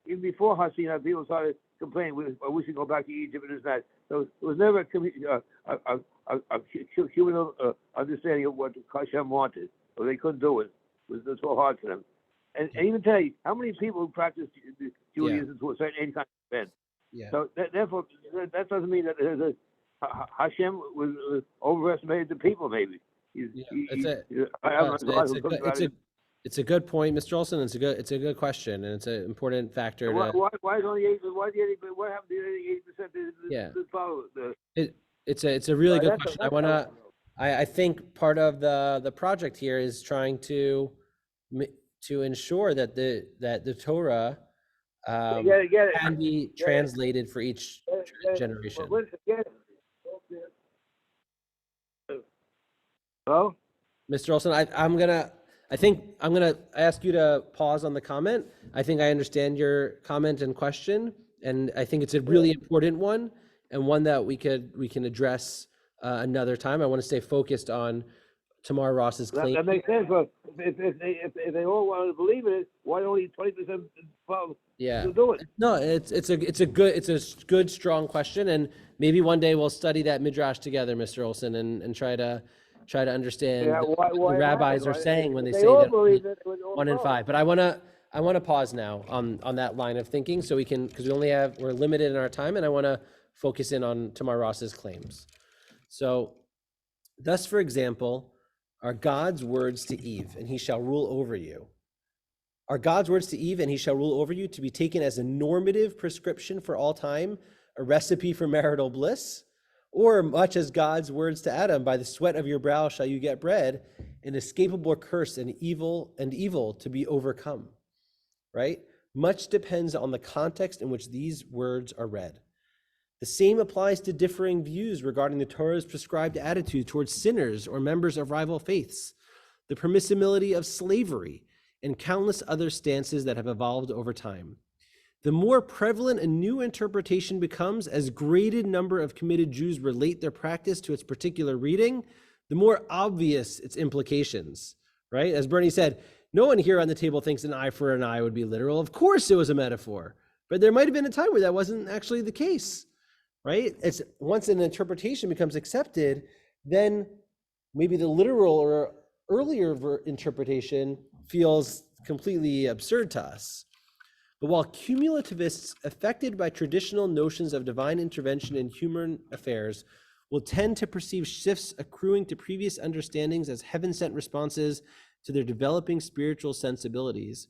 even before Sinai, people started complaining, I wish we go back to Egypt and this and that. So it was never a human understanding of what Hashem wanted, or they couldn't do it. It was so hard for them. And even today, how many people who practice Judaism to a certain any kind of extent? Yeah. So therefore, that doesn't mean that Hashem was overestimated the people. Maybe. It's a good point, Mr. Olson. It's a good question, and it's an important factor. Why is only 8? What happened to the 8% that follow It's a really good question. I think part of the project here is trying to ensure that the Torah can be translated for each generation. Hello? Mr. Olson, I think I'm gonna ask you to pause on the comment. I think I understand your comment and question, and I think it's a really important one, and one that we can address another time. I want to stay focused on Tamar Ross's claim. That makes sense, but if they all want to believe in it, why only 20% do it? No, it's a good strong question, and maybe one day we'll study that midrash together, Mr. Olson, and try to understand what the rabbis are saying when they say that 1 in 5. But I want to pause now on that line of thinking, so we can, because we're limited in our time, and I want to focus in on Tamar Ross's claims. So, thus, for example, are God's words to Eve, and he shall rule over you. Are God's words to Eve, and he shall rule over you, to be taken as a normative prescription for all time, a recipe for marital bliss? Or much as God's words to Adam, by the sweat of your brow shall you get bread, an inescapable curse and evil to be overcome, right? Much depends on the context in which these words are read. The same applies to differing views regarding the Torah's prescribed attitude towards sinners or members of rival faiths, the permissibility of slavery, and countless other stances that have evolved over time. The more prevalent a new interpretation becomes as graded number of committed Jews relate their practice to its particular reading, the more obvious its implications, right? As Bernie said, no one here on the table thinks an eye for an eye would be literal. Of course it was a metaphor, but there might have been a time where that wasn't actually the case, right? It's once an interpretation becomes accepted, then maybe the literal or earlier interpretation feels completely absurd to us. But while cumulativists affected by traditional notions of divine intervention in human affairs will tend to perceive shifts accruing to previous understandings as heaven-sent responses to their developing spiritual sensibilities,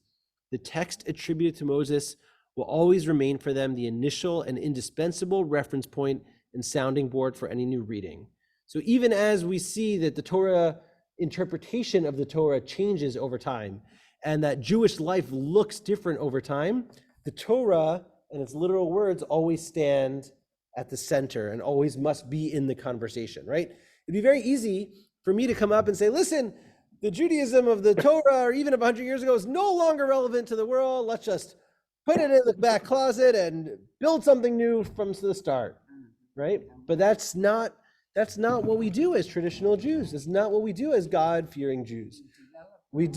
the text attributed to Moses will always remain for them the initial and indispensable reference point and sounding board for any new reading. So even as we see that the Torah interpretation of the Torah changes over time, and that Jewish life looks different over time, the Torah and its literal words always stand at the center and always must be in the conversation, right? It'd be very easy for me to come up and say, listen, the Judaism of the Torah, or even 100 years ago, is no longer relevant to the world. Let's just put it in the back closet and build something new from the start, right? But that's not what we do as traditional Jews. It's not what we do as God-fearing Jews. We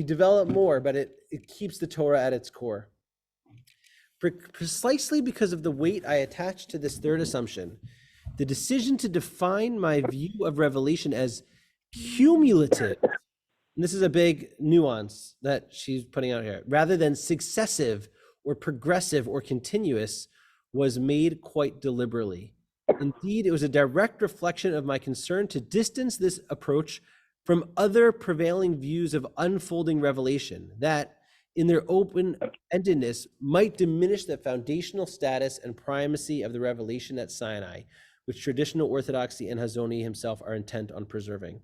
develop more, but it keeps the Torah at its core. Precisely because of the weight I attach to this third assumption, the decision to define my view of Revelation as cumulative, and this is a big nuance that she's putting out here, rather than successive or progressive or continuous, was made quite deliberately. Indeed, it was a direct reflection of my concern to distance this approach from other prevailing views of unfolding revelation that, in their open-endedness, might diminish the foundational status and primacy of the revelation at Sinai, which traditional orthodoxy and Hazoni himself are intent on preserving.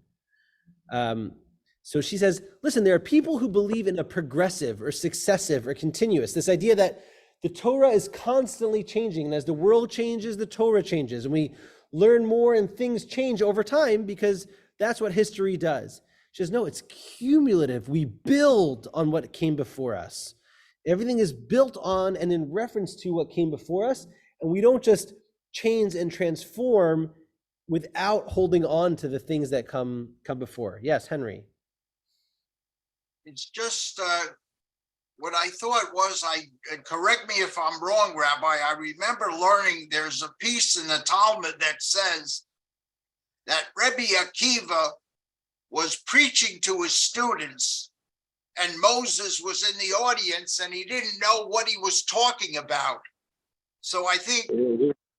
So she says, listen, there are people who believe in a progressive or successive or continuous, this idea that the Torah is constantly changing, and as the world changes, the Torah changes, and we learn more and things change over time because that's what history does. She says, no, it's cumulative. We build on what came before us. Everything is built on and in reference to what came before us, and we don't just change and transform without holding on to the things that come before. Yes, Henry. It's just what I thought was, and correct me if I'm wrong, Rabbi, I remember learning there's a piece in the Talmud that says that Rebbe Akiva was preaching to his students and Moses was in the audience and he didn't know what he was talking about. So I think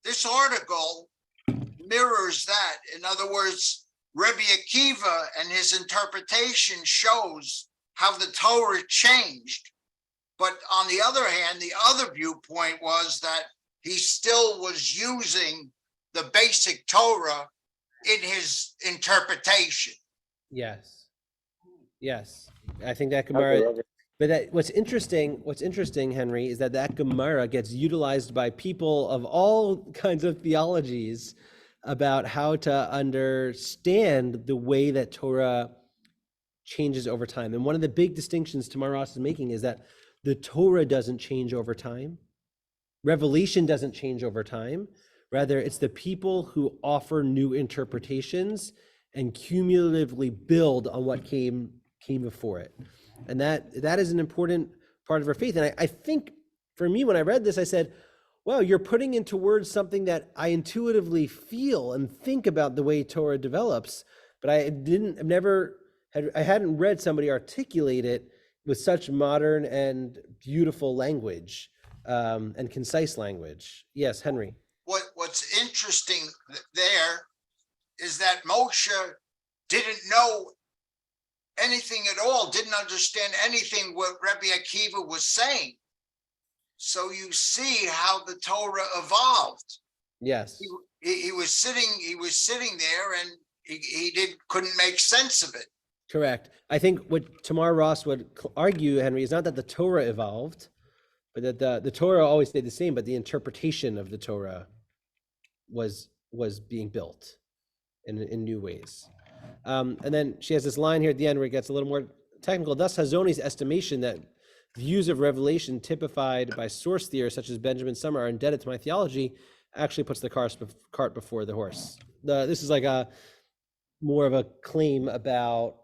this article mirrors that. In other words, Rebbe Akiva and his interpretation shows how the Torah changed. But on the other hand, the other viewpoint was that he still was using the basic Torah in his interpretation. Yes. Yes. I think that Gemara, but what's interesting, Henry, is that Gemara gets utilized by people of all kinds of theologies about how to understand the way that Torah changes over time. And one of the big distinctions Tamar Ross is making is that the Torah doesn't change over time. Revelation doesn't change over time. Rather, it's the people who offer new interpretations and cumulatively build on what came before it. And that is an important part of our faith. And I think for me, when I read this, I said, wow, you're putting into words something that I intuitively feel and think about the way Torah develops, but I hadn't read somebody articulate it with such modern and beautiful language and concise language. Yes, Henry. What's interesting there is that Moshe didn't know anything at all, didn't understand anything what Rabbi Akiva was saying. So you see how the Torah evolved. Yes. He was sitting there and he couldn't make sense of it. Correct. I think what Tamar Ross would argue, Henry, is not that the Torah evolved, but that the Torah always stayed the same, but the interpretation of the Torah was being built in new ways. And then she has this line here at the end where it gets a little more technical. Thus, Hazoni's estimation that views of Revelation typified by source theorists such as Benjamin Summer are indebted to my theology actually puts the cart before the horse. This is like more of a claim about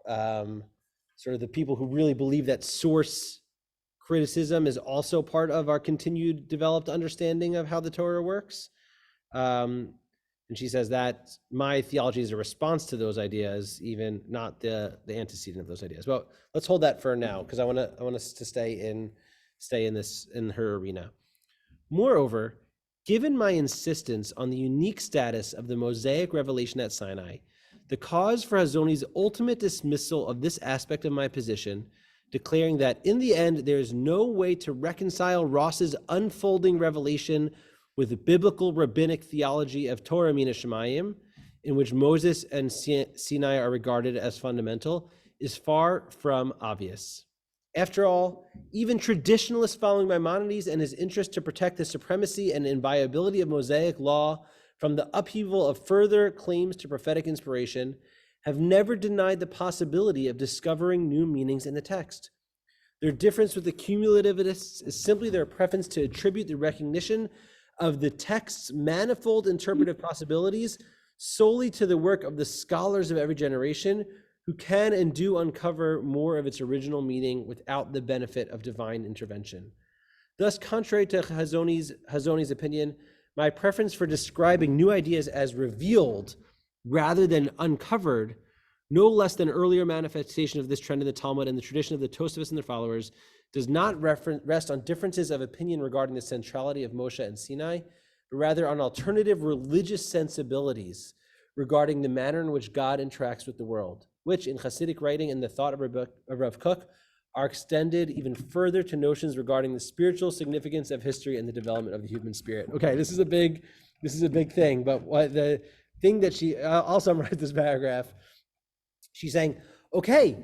sort of the people who really believe that source criticism is also part of our continued developed understanding of how the Torah works. And she says that my theology is a response to those ideas, even not the antecedent of those ideas. Well, let's hold that for now, because I want us to stay in her arena. Moreover, given my insistence on the unique status of the Mosaic revelation at Sinai, the cause for Hazoni's ultimate dismissal of this aspect of my position, declaring that in the end there is no way to reconcile Ross's unfolding revelation with the biblical rabbinic theology of Torah Mina Shemayim, in which Moses and Sinai are regarded as fundamental, is far from obvious. After all, even traditionalists following Maimonides and his interest to protect the supremacy and inviolability of Mosaic law from the upheaval of further claims to prophetic inspiration have never denied the possibility of discovering new meanings in the text. Their difference with the cumulativists is simply their preference to attribute the recognition of the text's manifold interpretive possibilities solely to the work of the scholars of every generation who can and do uncover more of its original meaning without the benefit of divine intervention. Thus, contrary to Hazoni's opinion, my preference for describing new ideas as revealed rather than uncovered, no less than earlier manifestation of this trend in the Talmud and the tradition of the Tosafos and their followers, does not rest on differences of opinion regarding the centrality of Moshe and Sinai, but rather on alternative religious sensibilities regarding the manner in which God interacts with the world, which in Hasidic writing and the thought of Rav Kook are extended even further to notions regarding the spiritual significance of history and the development of the human spirit. Okay, this is a big thing, but what the thing that I'll summarize this paragraph. She's saying, okay,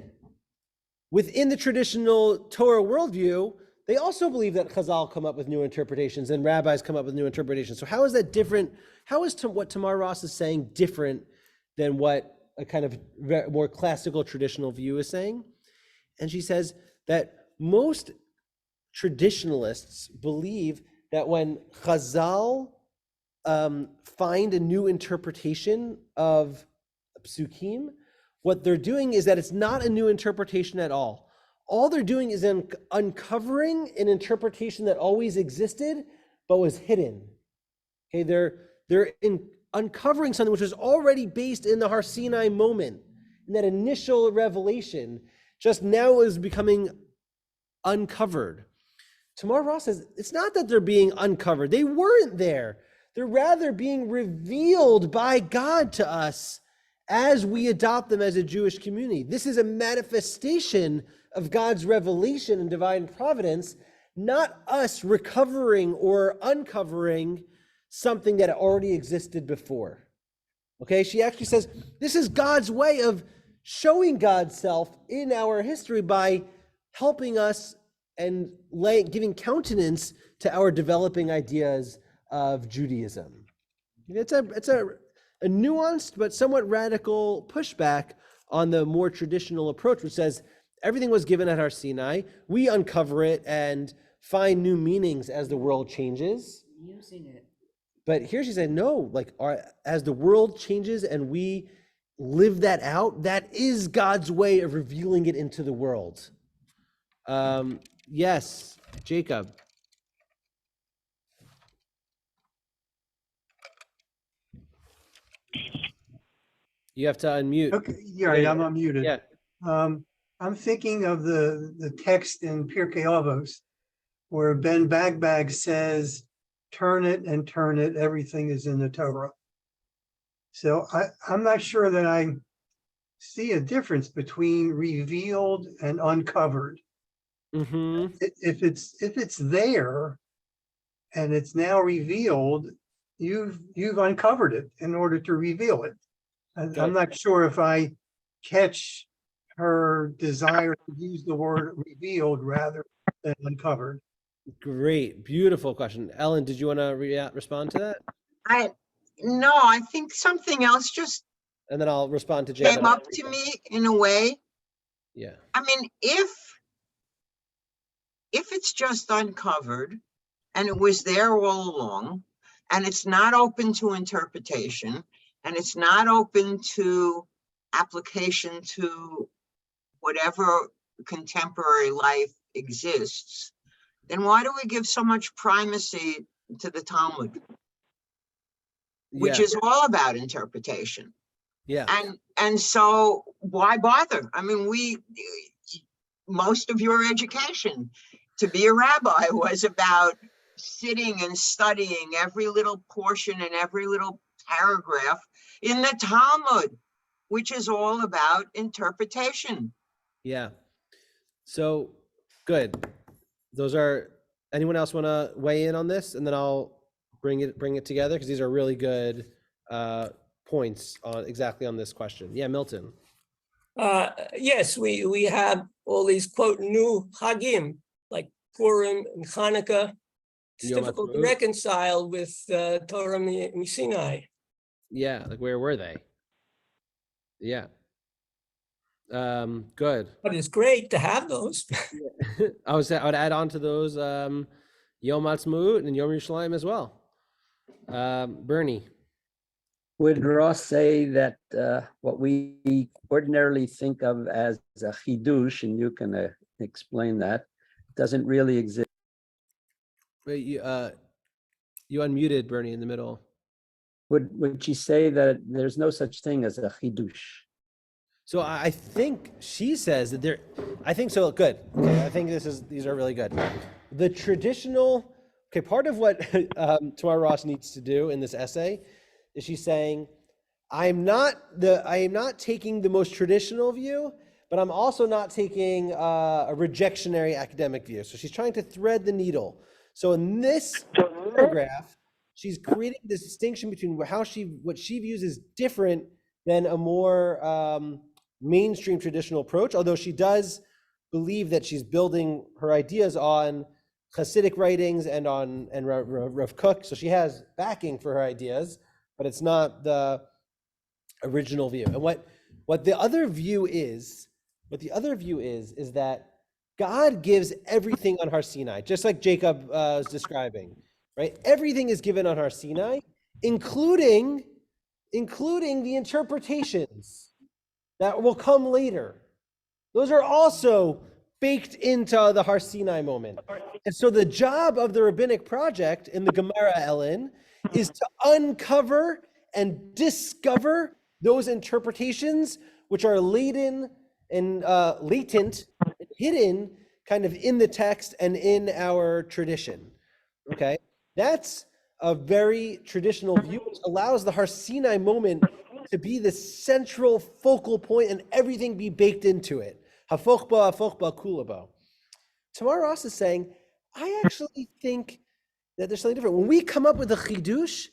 within the traditional Torah worldview, they also believe that Chazal come up with new interpretations and rabbis come up with new interpretations. So how is that different? How is what Tamar Ross is saying different than what a kind of more classical traditional view is saying? And she says that most traditionalists believe that when Chazal find a new interpretation of psukim, what they're doing is that it's not a new interpretation at all. all they're doing is uncovering an interpretation that always existed, but was hidden. Okay, they're uncovering something which was already based in the Har Sinai moment, in that initial revelation, just now is becoming uncovered. Tamar Ross says, it's not that they're being uncovered. They weren't there. They're rather being revealed by God to us as we adopt them as a Jewish community. This is a manifestation of God's revelation and divine providence, not us recovering or uncovering something that already existed before. Okay, she actually says, this is God's way of showing God's self in our history by helping us and giving countenance to our developing ideas of Judaism. It's a nuanced but somewhat radical pushback on the more traditional approach, which says everything was given at Har Sinai. We uncover it and find new meanings as the world changes. Using it. But here she said, no, like as the world changes and we live that out, that is God's way of revealing it into the world. Yes, Jacob. You have to unmute. Okay, yeah, I'm unmuted. Yeah. I'm thinking of the text in Pirkei Avos where Ben Bagbag says, turn it and turn it, everything is in the Torah. So I'm not sure that I see a difference between revealed and uncovered. Mm-hmm. If it's there and it's now revealed, you've uncovered it in order to reveal it. And I'm not sure if I catch her desire to use the word revealed rather than uncovered. Great, beautiful question. Ellen, did you want to respond to that? No, I think something else just And then I'll respond to Jacob. came up to me in a way. Yeah. I mean, if it's just uncovered and it was there all along and it's not open to interpretation and it's not open to application to whatever contemporary life exists, then why do we give so much primacy to the Talmud, which is all about interpretation? Yeah. And so why bother? I mean, most of your education to be a rabbi was about sitting and studying every little portion and every little paragraph in the Talmud, which is all about interpretation. Yeah. So good. Anyone else want to weigh in on this? And then I'll bring it together because these are really good points exactly on this question. Yeah, Milton. Yes, we have all these quote new Hagim like Purim and Hanukkah. It's Yom difficult to Ha'atzmaut. reconcile with Torah Sinai. Yeah, like where were they? Yeah. Good. But it's great to have those. I would add on to those Yom Ha'atzmaut and Yom Yerushalayim as well. Bernie. Would Ross say that what we ordinarily think of as a chidush, and you can explain that, doesn't really exist? Wait, you unmuted, Bernie, in the middle. Would she say that there's no such thing as a chidush? So I think she says that I think so. Good. Okay, I think these are really good. The traditional. Okay, part of what Tamar Ross needs to do in this essay is she's saying, I am not taking the most traditional view, but I'm also not taking a rejectionary academic view. So she's trying to thread the needle. So in this paragraph, she's creating this distinction between what she views as different than a more mainstream traditional approach, although she does believe that she's building her ideas on Hasidic writings and Rav Kook. So she has backing for her ideas, but it's not the original view. And what the other view is that God gives everything on Har Sinai, just like Jacob was describing, right? Everything is given on Har Sinai, including the interpretations that will come later. Those are also baked into the Har Sinai moment. And so the job of the Rabbinic Project in the Gemara, Ellen, is to uncover and discover those interpretations which are latent and hidden kind of in the text and in our tradition. Okay, that's a very traditional view, which allows the Har Sinai moment to be the central focal point and everything be baked into it. Hafochba, hafochba, kulabo. Tamar Ross is saying, I actually think that there's something different. When we come up with a chidush,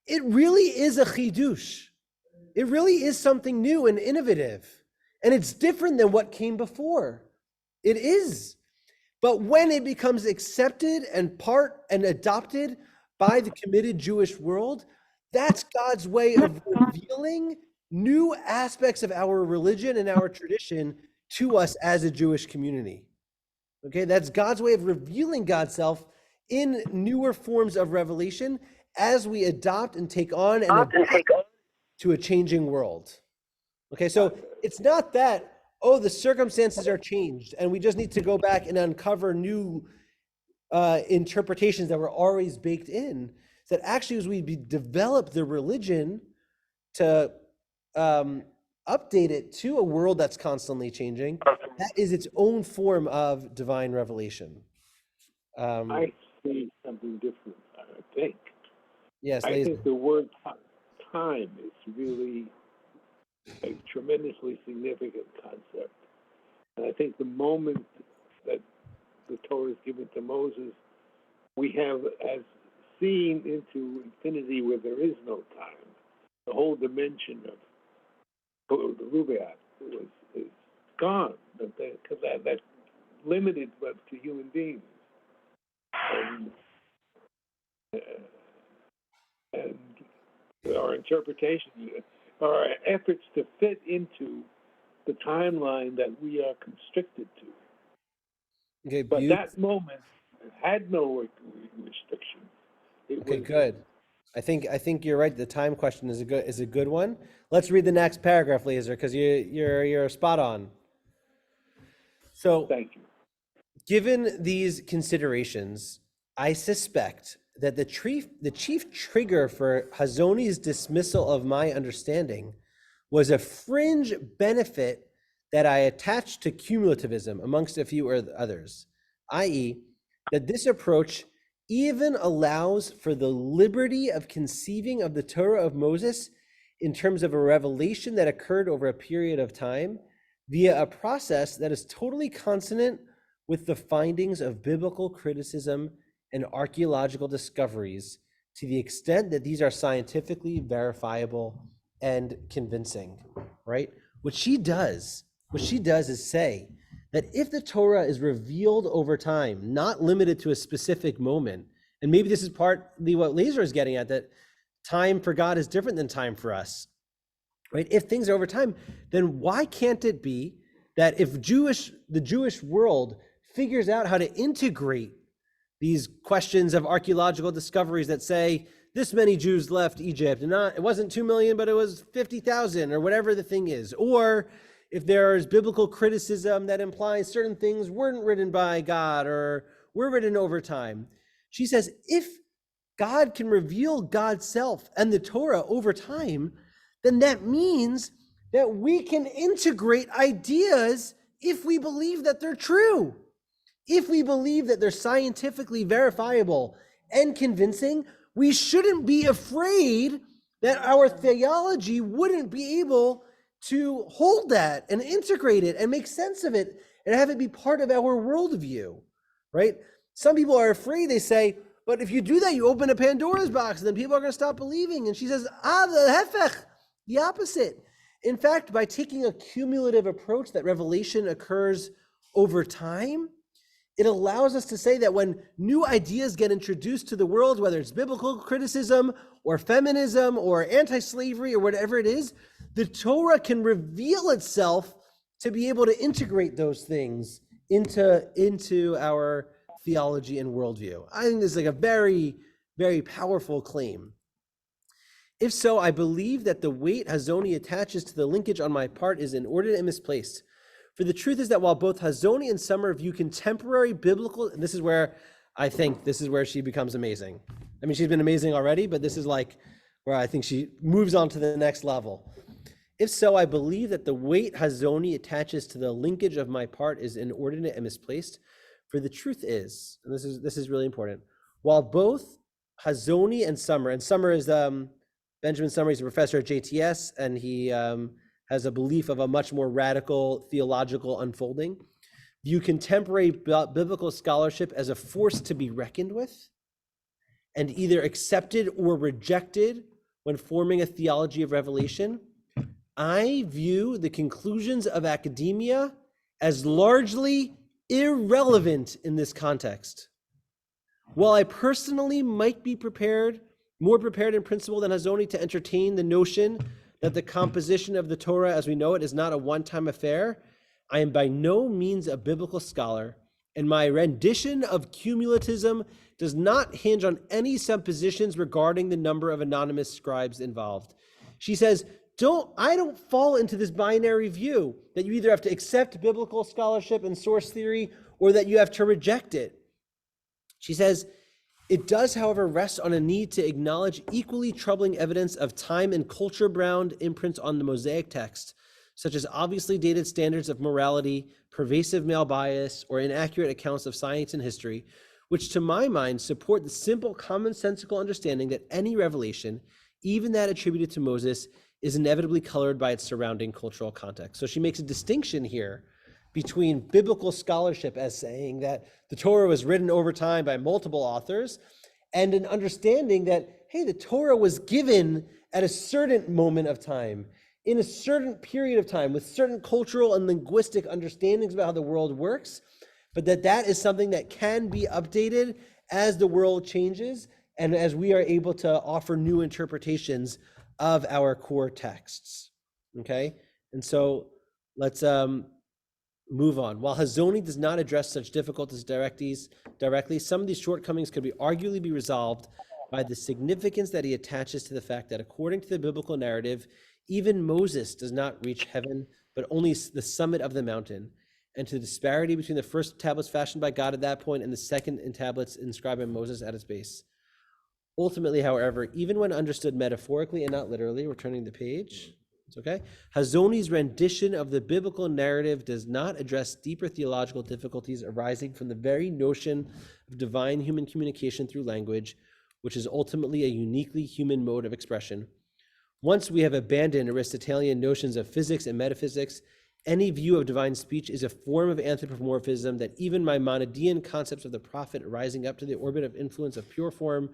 it really is a chidush. It really is something new and innovative. And it's different than what came before. It is. But when it becomes accepted and part and adopted by the committed Jewish world, that's God's way of revealing new aspects of our religion and our tradition to us as a Jewish community. Okay, that's God's way of revealing God's self in newer forms of revelation as we adopt and take on and adapt to a changing world. Okay, so it's not that, oh, the circumstances are changed and we just need to go back and uncover new interpretations that were always baked in. That actually, as we develop the religion to update it to a world that's constantly changing, that is its own form of divine revelation. I see something different, I think. Yes, I think the word time is really a tremendously significant concept. And I think the moment that the Torah is given to Moses, we have as seen into infinity where there is no time. The whole dimension of the Rubaiyat is gone, because that's limited but to human beings. And our interpretation, our efforts to fit into the timeline that we are constricted to. Okay, but that moment had no restriction. Okay, good. I think you're right. The time question is a good one. Let's read the next paragraph, Laser, because you're spot on. So, thank you. Given these considerations, I suspect that the chief trigger for Hazoni's dismissal of my understanding was a fringe benefit that I attached to cumulativism amongst a few others, i.e., that this approach even allows for the liberty of conceiving of the Torah of Moses in terms of a revelation that occurred over a period of time via a process that is totally consonant with the findings of biblical criticism and archaeological discoveries, to the extent that these are scientifically verifiable and convincing, right? What she does is say that if the Torah is revealed over time, not limited to a specific moment, and maybe this is partly what Laser is getting at, that time for God is different than time for us, right? If things are over time, then why can't it be that if the Jewish world figures out how to integrate these questions of archaeological discoveries that say this many Jews left Egypt, and it wasn't 2 million, but it was 50,000, or whatever the thing is, or if there's biblical criticism that implies certain things weren't written by God or were written over time. She says, if God can reveal God's self and the Torah over time, then that means that we can integrate ideas if we believe that they're true. If we believe that they're scientifically verifiable and convincing, we shouldn't be afraid that our theology wouldn't be able to hold that and integrate it and make sense of it and have it be part of our worldview, right? Some people are afraid, they say, but if you do that, you open a Pandora's box and then people are going to stop believing. And she says, the hefech, the opposite. In fact, by taking a cumulative approach that revelation occurs over time, it allows us to say that when new ideas get introduced to the world, whether it's biblical criticism or feminism or anti-slavery or whatever it is, the Torah can reveal itself to be able to integrate those things into our theology and worldview. I think this is like a very, very powerful claim. If so, I believe that the weight Hazoni attaches to the linkage on my part is inordinate and misplaced. For the truth is that while both Hazoni and Summer view contemporary biblical, and this is where I think this is where she becomes amazing. I mean, she's been amazing already, but this is like where I think she moves on to the next level. If so, I believe that the weight Hazoni attaches to the linkage of my part is inordinate and misplaced. For the truth is, and this is really important, while both Hazoni and Summer is Benjamin Summer, he's a professor at JTS, and he has a belief of a much more radical theological unfolding, view contemporary biblical scholarship as a force to be reckoned with, and either accepted or rejected when forming a theology of revelation. I view the conclusions of academia as largely irrelevant in this context. While I personally might be more prepared in principle than Hazoni to entertain the notion that the composition of the Torah as we know it is not a one-time affair, I am by no means a biblical scholar, and my rendition of cumulatism does not hinge on any suppositions regarding the number of anonymous scribes involved. She says, I don't fall into this binary view that you either have to accept biblical scholarship and source theory or that you have to reject it. She says, it does, however, rest on a need to acknowledge equally troubling evidence of time and culture-bound imprints on the Mosaic text, such as obviously dated standards of morality, pervasive male bias, or inaccurate accounts of science and history, which to my mind support the simple commonsensical understanding that any revelation, even that attributed to Moses, is inevitably colored by its surrounding cultural context. So she makes a distinction here between biblical scholarship as saying that the Torah was written over time by multiple authors, and an understanding that, hey, the Torah was given at a certain moment of time, in a certain period of time, with certain cultural and linguistic understandings about how the world works, but that is something that can be updated as the world changes and as we are able to offer new interpretations of our core texts, okay? And so let's move on. While Hazoni does not address such difficulties directly, some of these shortcomings could arguably be resolved by the significance that he attaches to the fact that according to the biblical narrative, even Moses does not reach heaven, but only the summit of the mountain, and to the disparity between the first tablets fashioned by God at that point and the second in tablets inscribed by Moses at its base. Ultimately, however, even when understood metaphorically and not literally, we're turning the page, it's okay. Hazoni's rendition of the biblical narrative does not address deeper theological difficulties arising from the very notion of divine human communication through language, which is ultimately a uniquely human mode of expression. Once we have abandoned Aristotelian notions of physics and metaphysics, any view of divine speech is a form of anthropomorphism that even Maimonidean concepts of the prophet rising up to the orbit of influence of pure form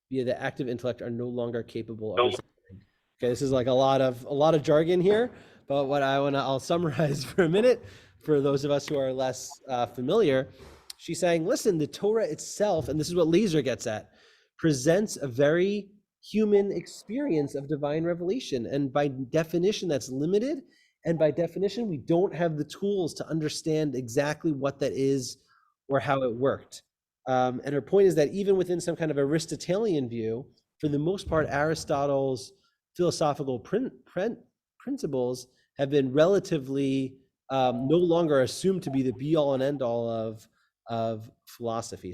via the active intellect are no longer capable of resembling. Okay, this is like a lot of jargon here, but what I'll summarize for a minute for those of us who are less familiar. She's saying, listen, the Torah itself, and this is what Laser gets at, presents a very human experience of divine revelation, and by definition that's limited, and by definition we don't have the tools to understand exactly what that is or how it worked. And her point is that even within some kind of Aristotelian view, for the most part, Aristotle's philosophical principles have been relatively no longer assumed to be the be-all and end-all of philosophy.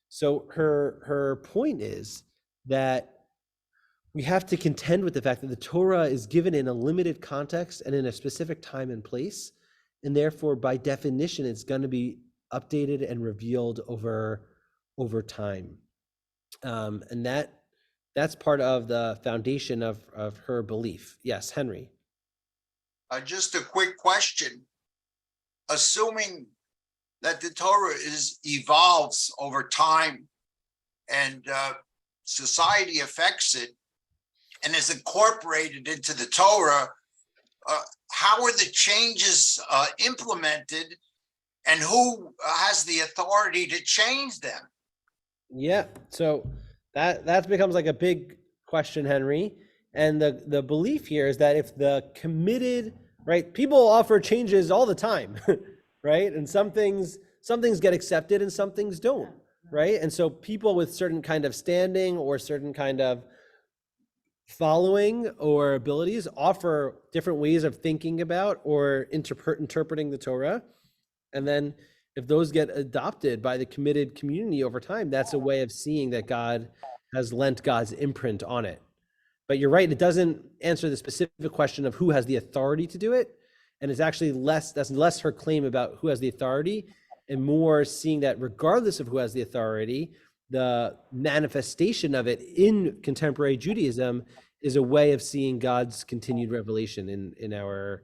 So her point is that we have to contend with the fact that the Torah is given in a limited context and in a specific time and place, and therefore, by definition, it's going to be updated and revealed over time, and that's part of the foundation of her belief. Yes, Henry. Just a quick question. Assuming that the Torah evolves over time and society affects it and is incorporated into the Torah, how are the changes implemented, and who has the authority to change them? Yeah, so that becomes like a big question, Henry. And the belief here is that if the committed, right, people offer changes all the time, right? And some things get accepted and some things don't, right? And so people with certain kind of standing or certain kind of following or abilities offer different ways of thinking about or interpreting the Torah. And then if those get adopted by the committed community over time, that's a way of seeing that God has lent God's imprint on it. But you're right, it doesn't answer the specific question of who has the authority to do it. And it's actually that's less her claim about who has the authority and more seeing that regardless of who has the authority, the manifestation of it in contemporary Judaism is a way of seeing God's continued revelation in our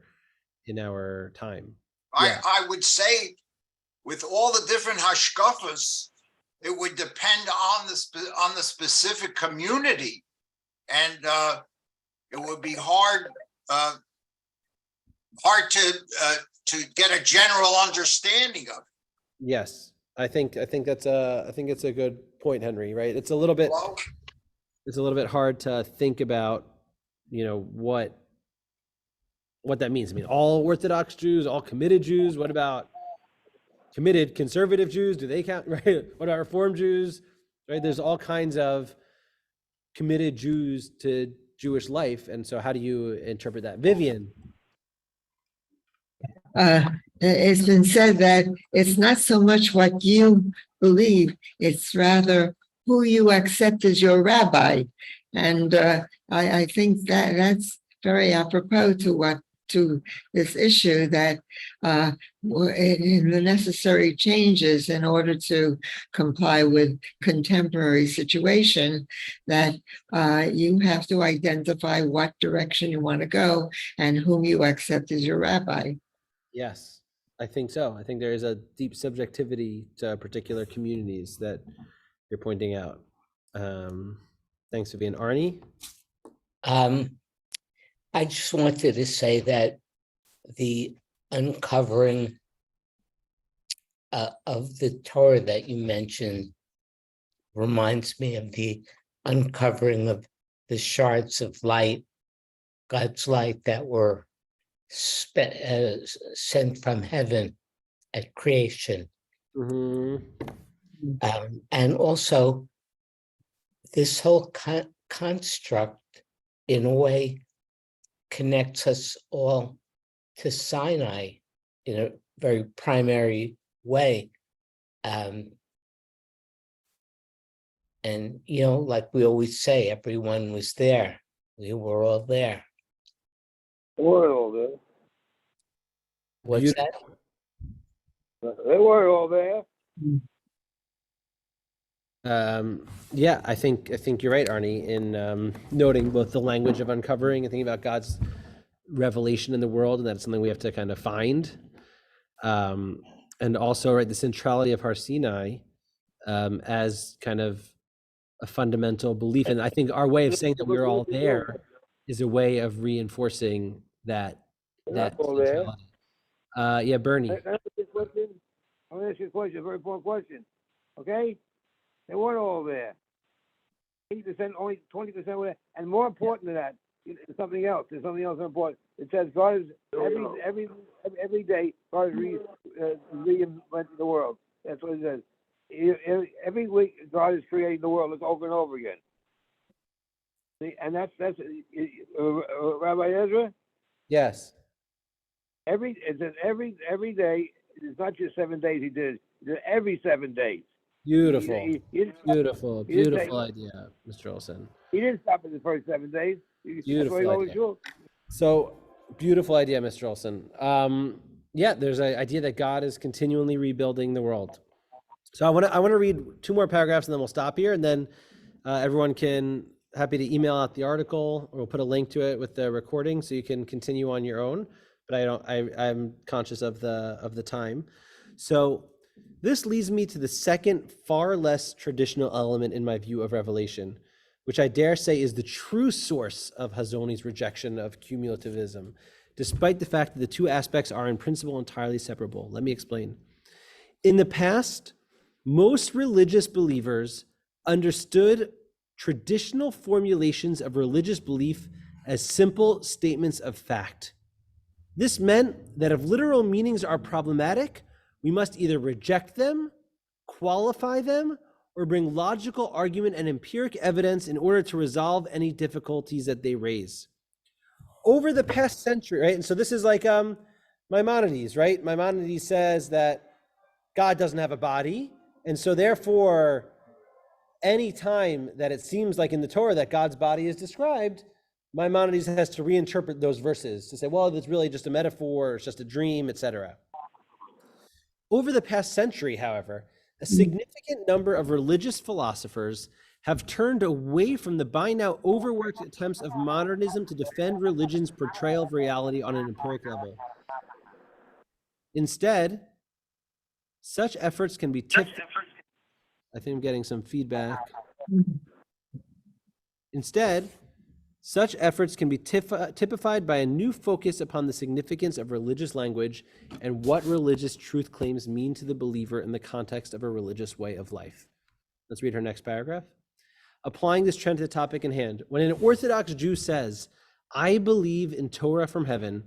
time. Yeah. I would say with all the different hashkafas, it would depend on the specific community. And it would be hard to get a general understanding of it. Yes, I think it's a good point, Henry. Right? It's a little bit hard to think about, what that means. I mean, all Orthodox Jews, all committed Jews. What about committed conservative Jews? Do they count? Right? What about Reform Jews? Right? There's all kinds of committed Jews to Jewish life, and so how do you interpret that, Vivian? It's been said that it's not so much what you believe, it's rather who you accept as your rabbi. And I think that that's very apropos to this issue, that in the necessary changes in order to comply with contemporary situation, that you have to identify what direction you want to go and whom you accept as your rabbi. Yes, I think so. I think there is a deep subjectivity to particular communities that you're pointing out. Thanks, Vivian. Arnie? I just wanted to say that the uncovering of the Torah that you mentioned reminds me of the uncovering of the shards of light, God's light, that were sent from heaven at creation. Mm-hmm. And also this whole construct in a way connects us all to Sinai in a very primary way. And like we always say, everyone was there. We were all there. They weren't all there. What's that? They weren't all there. Yeah, I think you're right, Arnie, in noting both the language of uncovering and thinking about God's revelation in the world, and that's something we have to kind of find. And also, right, the centrality of Har Sinai as kind of a fundamental belief. And I think our way of saying that we're all there is a way of reinforcing that centrality. Yeah, Bernie. I'm going to ask you a question, a very important question. Okay? They weren't all there. 80%, only 20% were there. And more important than that, there's something else. There's something else important. It says God is every day God is reinventing the world. That's what it says. Every week God is creating the world. It's over and over again. See, and that's Rabbi Ezra. Yes. Every day. It's not just 7 days. He did it every 7 days. Beautiful, beautiful take, idea, Mr. Olson. He didn't stop in the first 7 days. Beautiful idea. So beautiful idea, Mr. Olson. Yeah, there's an idea that God is continually rebuilding the world. So I want to read 2 more paragraphs and then we'll stop here, and then everyone can happy to email out the article, or we'll put a link to it with the recording so you can continue on your own. But I'm conscious of the time. So this leads me to the second, far less traditional element in my view of Revelation, which I dare say is the true source of Hazoni's rejection of cumulativism, despite the fact that the 2 aspects are in principle entirely separable. Let me explain. In the past, most religious believers understood traditional formulations of religious belief as simple statements of fact. This meant that if literal meanings are problematic, we must either reject them, qualify them, or bring logical argument and empiric evidence in order to resolve any difficulties that they raise. Over the past century, right? And so this is like Maimonides, right? Maimonides says that God doesn't have a body, and so therefore, any time that it seems like in the Torah that God's body is described, Maimonides has to reinterpret those verses to say, well, it's really just a metaphor, it's just a dream, etc. Over the past century, however, a significant number of religious philosophers have turned away from the by now overworked attempts of modernism to defend religion's portrayal of reality on an empiric level. Instead, such efforts can be I think I'm getting some feedback. Instead, such efforts can be typified by a new focus upon the significance of religious language and what religious truth claims mean to the believer in the context of a religious way of life. Let's read her next paragraph. Applying this trend to the topic in hand, when an Orthodox Jew says, I believe in Torah from heaven,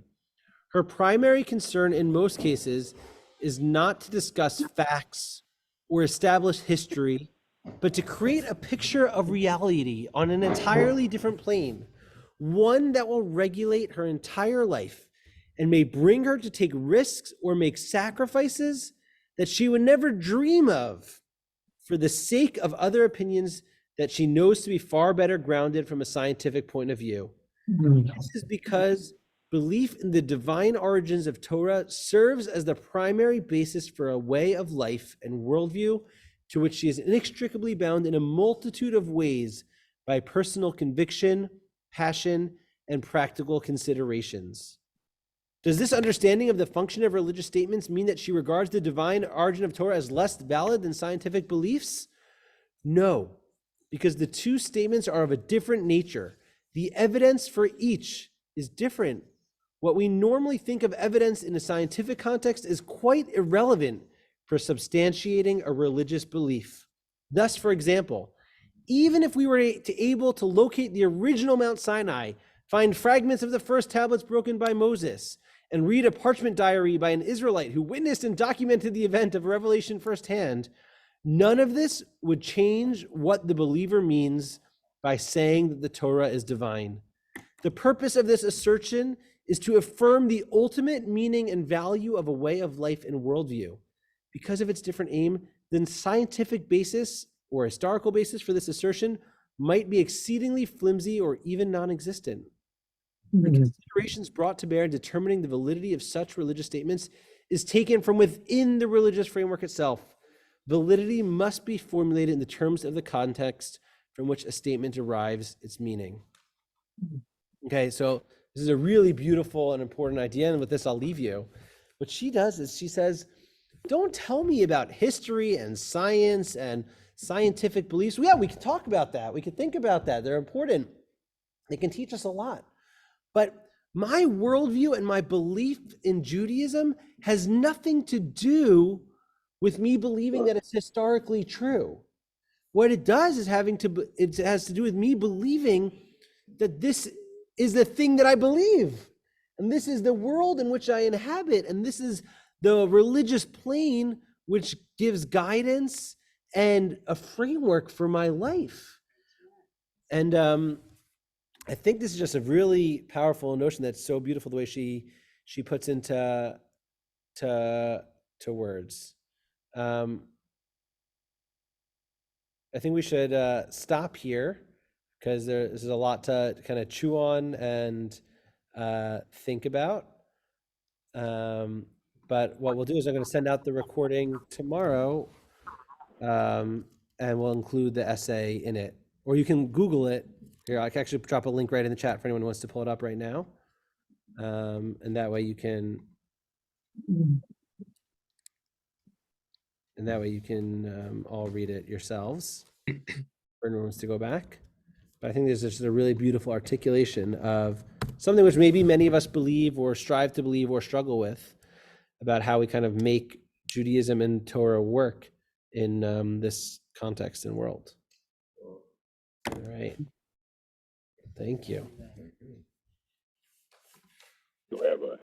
her primary concern in most cases is not to discuss facts or establish history, but to create a picture of reality on an entirely different plane, one that will regulate her entire life and may bring her to take risks or make sacrifices that she would never dream of for the sake of other opinions that she knows to be far better grounded from a scientific point of view. This is because belief in the divine origins of Torah serves as the primary basis for a way of life and worldview to which she is inextricably bound in a multitude of ways by personal conviction, passion, and practical considerations. Does this understanding of the function of religious statements mean that she regards the divine origin of Torah as less valid than scientific beliefs? No, because the two statements are of a different nature. The evidence for each is different. What we normally think of evidence in a scientific context is quite irrelevant for substantiating a religious belief. Thus, for example, even if we were able to locate the original Mount Sinai, find fragments of the first tablets broken by Moses, and read a parchment diary by an Israelite who witnessed and documented the event of revelation firsthand, none of this would change what the believer means by saying that the Torah is divine. The purpose of this assertion is to affirm the ultimate meaning and value of a way of life and worldview. Because of its different aim, the scientific basis or historical basis for this assertion might be exceedingly flimsy or even non-existent. The considerations brought to bear in determining the validity of such religious statements is taken from within the religious framework itself. Validity must be formulated in the terms of the context from which a statement derives its meaning. Okay, so this is a really beautiful and important idea, and with this I'll leave you. What she does is she says, don't tell me about history and science and scientific beliefs. Yeah, we can talk about that. We can think about that. They're important. They can teach us a lot. But my worldview and my belief in Judaism has nothing to do with me believing that it's historically true. What it does is it has to do with me believing that this is the thing that I believe. And this is the world in which I inhabit. And this is the religious plane which gives guidance and a framework for my life. And I think this is just a really powerful notion that's so beautiful the way she puts into words. I think we should stop here because there's a lot to kind of chew on and think about. But what we'll do is I'm going to send out the recording tomorrow, and we'll include the essay in it. Or you can Google it. Here, I can actually drop a link right in the chat for anyone who wants to pull it up right now. And that way you can all read it yourselves. For anyone who wants to go back. But I think there's just a really beautiful articulation of something which maybe many of us believe or strive to believe or struggle with, about how we kind of make Judaism and Torah work in this context and world. All right. Thank you. You have a